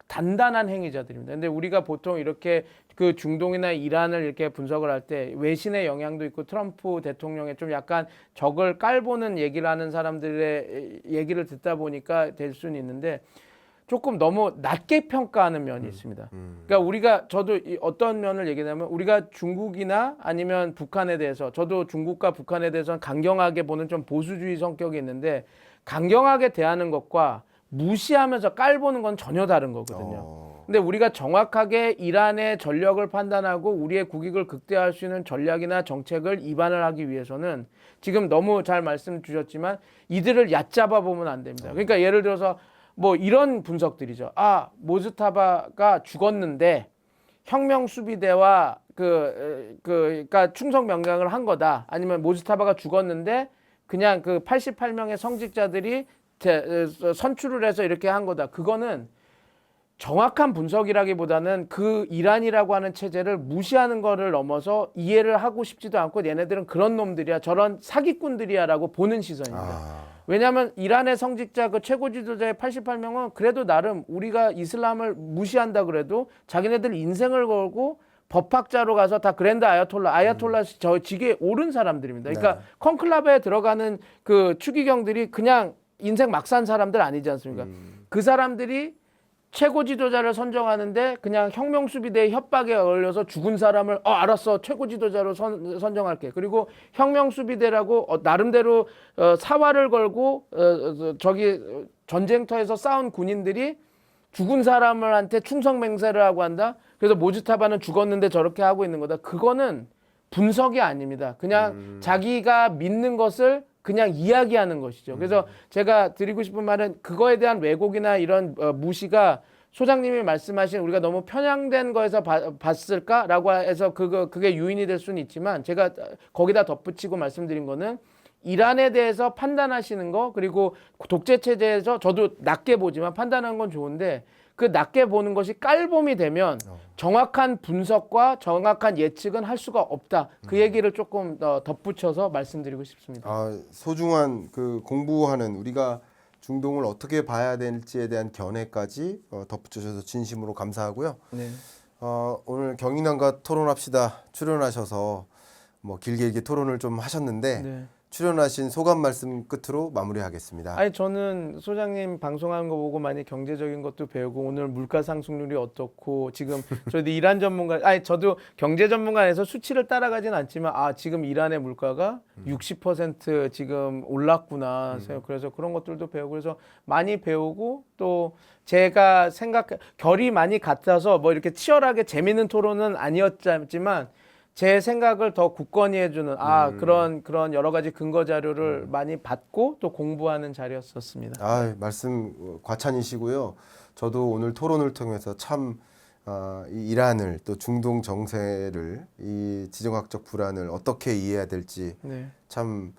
단단한 행위자들입니다. 근데 우리가 보통 이렇게 그 중동이나 이란을 이렇게 분석을 할 때 외신의 영향도 있고 트럼프 대통령의 좀 약간 적을 깔보는 얘기를 하는 사람들의 얘기를 듣다 보니까 될 수는 있는데 조금 너무 낮게 평가하는 면이 있습니다. 그러니까 우리가 저도 어떤 면을 얘기하면 우리가 중국이나 아니면 북한에 대해서 저도 중국과 북한에 대해서는 강경하게 보는 좀 보수주의 성격이 있는데 강경하게 대하는 것과 무시하면서 깔보는 건 전혀 다른 거거든요. 근데 우리가 정확하게 이란의 전력을 판단하고 우리의 국익을 극대화할 수 있는 전략이나 정책을 입안을 하기 위해서는 지금 너무 잘 말씀 주셨지만 이들을 얕잡아 보면 안 됩니다. 그러니까 예를 들어서 뭐 이런 분석들이죠. 모즈타바가 죽었는데 혁명 수비대와 그러니까 충성 명령을 한 거다. 아니면 모즈타바가 죽었는데 그냥 그 88명의 성직자들이 선출을 해서 이렇게 한 거다. 그거는 정확한 분석이라기보다는 그 이란이라고 하는 체제를 무시하는 거를 넘어서 이해를 하고 싶지도 않고 얘네들은 그런 놈들이야 저런 사기꾼들이야라고 보는 시선입니다. 왜냐하면 이란의 성직자 그 최고 지도자의 88명은 그래도 나름 우리가 이슬람을 무시한다 그래도 자기네들 인생을 걸고 법학자로 가서 다 그랜드 아야톨라 저 직에 오른 사람들입니다. 그러니까 콘클라베에 들어가는 그 추기경들이 그냥 인생 막 산 사람들 아니지 않습니까? 그 사람들이 최고 지도자를 선정하는데 그냥 혁명수비대의 협박에 어울려서 죽은 사람을 알았어 최고 지도자로 선정할게. 그리고 혁명수비대라고 나름대로 사활을 걸고 저기 전쟁터에서 싸운 군인들이 죽은 사람한테 충성 맹세를 하고 한다. 그래서 모즈타바는 죽었는데 저렇게 하고 있는 거다. 그거는 분석이 아닙니다. 그냥 자기가 믿는 것을 그냥 이야기하는 것이죠. 그래서 제가 드리고 싶은 말은 그거에 대한 왜곡이나 이런 무시가 소장님이 말씀하신 우리가 너무 편향된 거에서 봤을까라고 해서 그게 유인이 될 수는 있지만 제가 거기다 덧붙이고 말씀드린 거는 이란에 대해서 판단하시는 거 그리고 독재 체제에서 저도 낮게 보지만 판단하는 건 좋은데 그 낮게 보는 것이 깔봄이 되면 정확한 분석과 정확한 예측은 할 수가 없다. 그 얘기를 조금 덧붙여서 말씀드리고 싶습니다. 소중한 그 공부하는 우리가 중동을 어떻게 봐야 될지에 대한 견해까지 덧붙여주셔서 진심으로 감사하고요. 네. 오늘 경인왕과 토론합시다 출연하셔서 뭐 길게 토론을 좀 하셨는데 네. 출연하신 소감 말씀 끝으로 마무리하겠습니다. 아니 저는 소장님 방송하는 거 보고 많이 경제적인 것도 배우고 오늘 물가 상승률이 어떻고 지금 저도 이란 전문가 아니 저도 경제 전문가에서 수치를 따라가진 않지만 아 지금 이란의 물가가 60% 지금 올랐구나. 그래서 그런 것들도 배우고 그래서 많이 배우고 또 제가 결이 많이 같아서 뭐 이렇게 치열하게 재밌는 토론은 아니었지만 제 생각을 더 굳건히 해주는 그런 여러 가지 근거 자료를 많이 받고 또 공부하는 자리였었습니다. 말씀 과찬이시고요. 저도 오늘 토론을 통해서 참 이 이란을 또 중동 정세를 이 지정학적 불안을 어떻게 이해해야 될지 참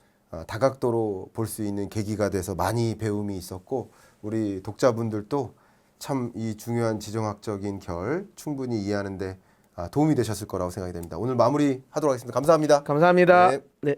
다각도로 볼 수 있는 계기가 돼서 많이 배움이 있었고 우리 독자분들도 참 이 중요한 지정학적인 결 충분히 이해하는데 도움이 되셨을 거라고 생각이 됩니다. 오늘 마무리하도록 하겠습니다. 감사합니다. 감사합니다. 네. 네.